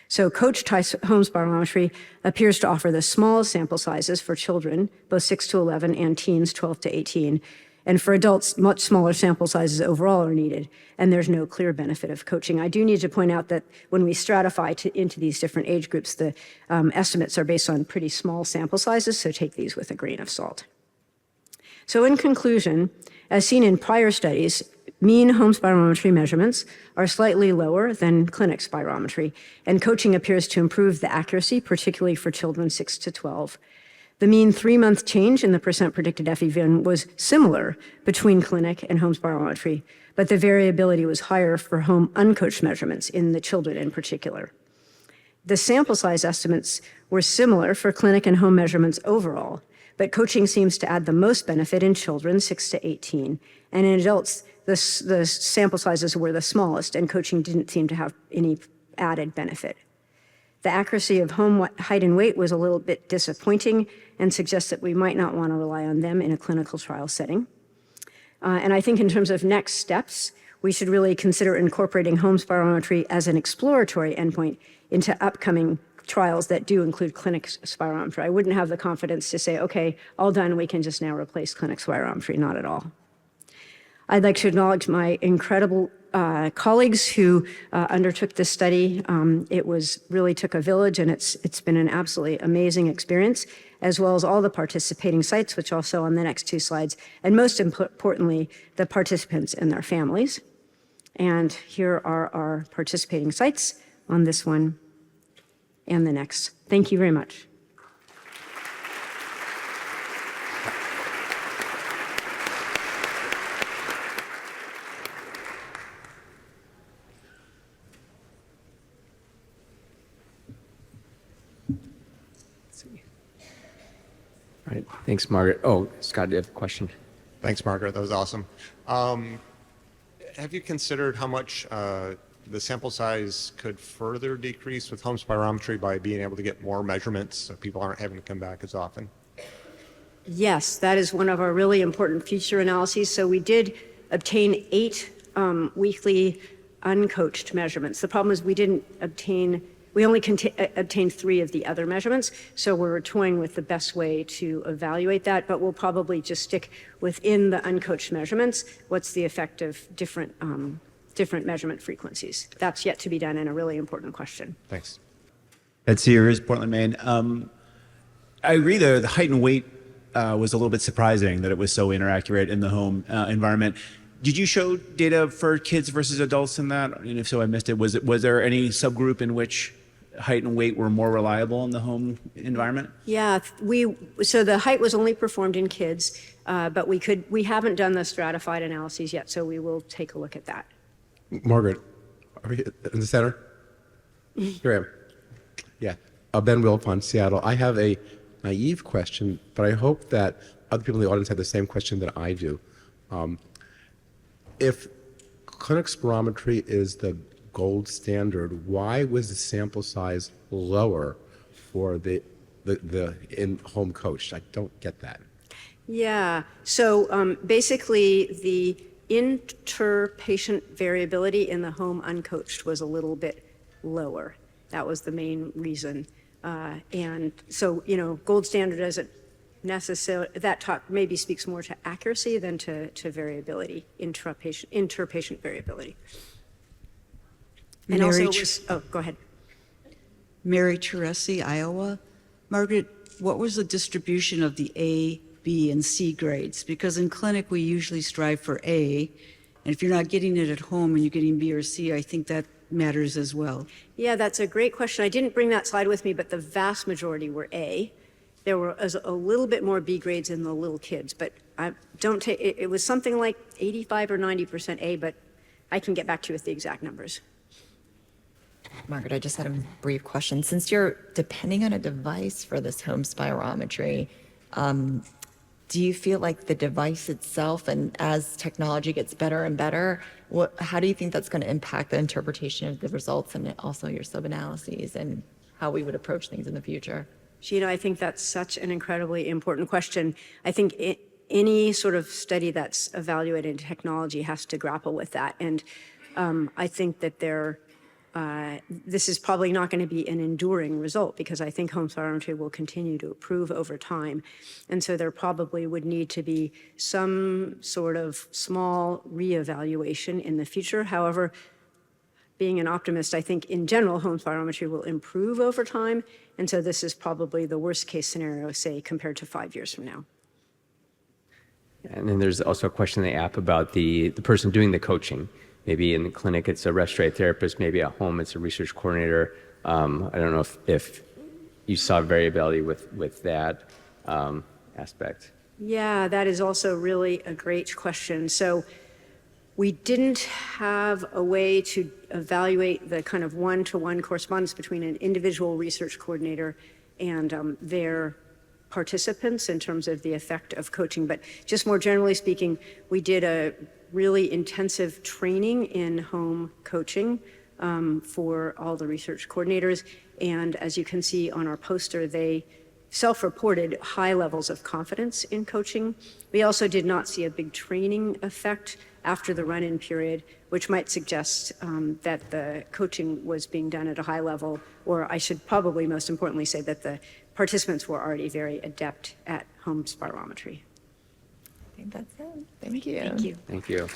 So coached home spirometry appears to offer the smallest sample sizes for children, both 6 to 11 and teens 12 to 18. And for adults, much smaller sample sizes overall are needed, and there's no clear benefit of coaching. I do need to point out that when we stratify into these different age groups, the estimates are based on pretty small sample sizes, so take these with a grain of salt. So in conclusion, as seen in prior studies, mean home spirometry measurements are slightly lower than clinic spirometry, and coaching appears to improve the accuracy, particularly for children 6 to 12. The mean 3-month change in the percent predicted FEV1 was similar between clinic and home spirometry, but the variability was higher for home uncoached measurements in the children in particular. The sample size estimates were similar for clinic and home measurements overall, but coaching seems to add the most benefit in children 6 to 18, and in adults, the sample sizes were the smallest, and coaching didn't seem to have any added benefit. The accuracy of home height and weight was a little bit disappointing and suggests that we might not want to rely on them in a clinical trial setting. And I think in terms of next steps, we should really consider incorporating home spirometry as an exploratory endpoint into upcoming trials that do include clinic spirometry. I wouldn't have the confidence to say, okay, all done, we can just now replace clinic spirometry, not at all. I'd like to acknowledge my incredible colleagues who undertook this study. It really took a village, and it's been an absolutely amazing experience, as well as all the participating sites, which I'll show on the next two slides, and most importantly, the participants and their families. And here are our participating sites on this one and the next. Thank you very much. All right, thanks, Margaret. Oh, Scott, do you have a question? Thanks, Margaret. That was awesome. Have you considered how much the sample size could further decrease with home spirometry by being able to get more measurements so people aren't having to come back as often? Yes, that is one of our really important future analyses. So we did obtain 8 weekly uncoached measurements. The problem is we only obtained 3 of the other measurements, so we're toying with the best way to evaluate that, but we'll probably just stick within the uncoached measurements. What's the effect of different measurement frequencies? That's yet to be done, and a really important question. Thanks. Ed Sears, Portland, Maine. I agree the height and weight was a little bit surprising that it was so inaccurate in the home environment. Did you show data for kids versus adults in that? And if so, I missed it. Was there any subgroup in which height and weight were more reliable in the home environment? Yeah, so the height was only performed in kids, but we haven't done the stratified analyses yet, so we will take a look at that. Margaret, are we in the center? Here I am. Yeah, Ben Wilpon, Seattle. I have a naive question, but I hope that other people in the audience have the same question that I do. If clinic spirometry is the gold standard, why was the sample size lower for the in-home coached? I don't get that. Yeah, so basically the inter-patient variability in the home uncoached was a little bit lower. That was the main reason. And so, gold standard doesn't necessarily, that talk maybe speaks more to accuracy than to variability, inter-patient variability. And also go ahead. Mary Teresi, Iowa. Margaret, what was the distribution of the A, B, and C grades? Because in clinic, we usually strive for A, and if you're not getting it at home and you're getting B or C, I think that matters as well. Yeah, that's a great question. I didn't bring that slide with me, but the vast majority were A. There were a little bit more B grades in the little kids, but it was something like 85 or 90% A, but I can get back to you with the exact numbers. Margaret, I just had a brief question. Since you're depending on a device for this home spirometry, do you feel like the device itself, and as technology gets better and better, how do you think that's going to impact the interpretation of the results and also your sub-analyses and how we would approach things in the future? Sheena, I think that's such an incredibly important question. I think any sort of study that's evaluating technology has to grapple with that. And I think that this is probably not going to be an enduring result, because I think home spirometry will continue to improve over time. And so there probably would need to be some sort of small reevaluation in the future. However, being an optimist, I think in general, home spirometry will improve over time. And so this is probably the worst case scenario, say, compared to 5 years from now. And then there's also a question in the app about the person doing the coaching. Maybe in the clinic, it's a respiratory therapist. Maybe at home, it's a research coordinator. I don't know if you saw variability with that aspect. Yeah, that is also really a great question. So we didn't have a way to evaluate the kind of one-to-one correspondence between an individual research coordinator and their participants in terms of the effect of coaching. But just more generally speaking, we did a really intensive training in home coaching for all the research coordinators. And as you can see on our poster, they self-reported high levels of confidence in coaching. We also did not see a big training effect after the run-in period, which might suggest that the coaching was being done at a high level, or I should probably most importantly say that the participants were already very adept at home spirometry. I think that's it. Thank you. Thank you. Thank you.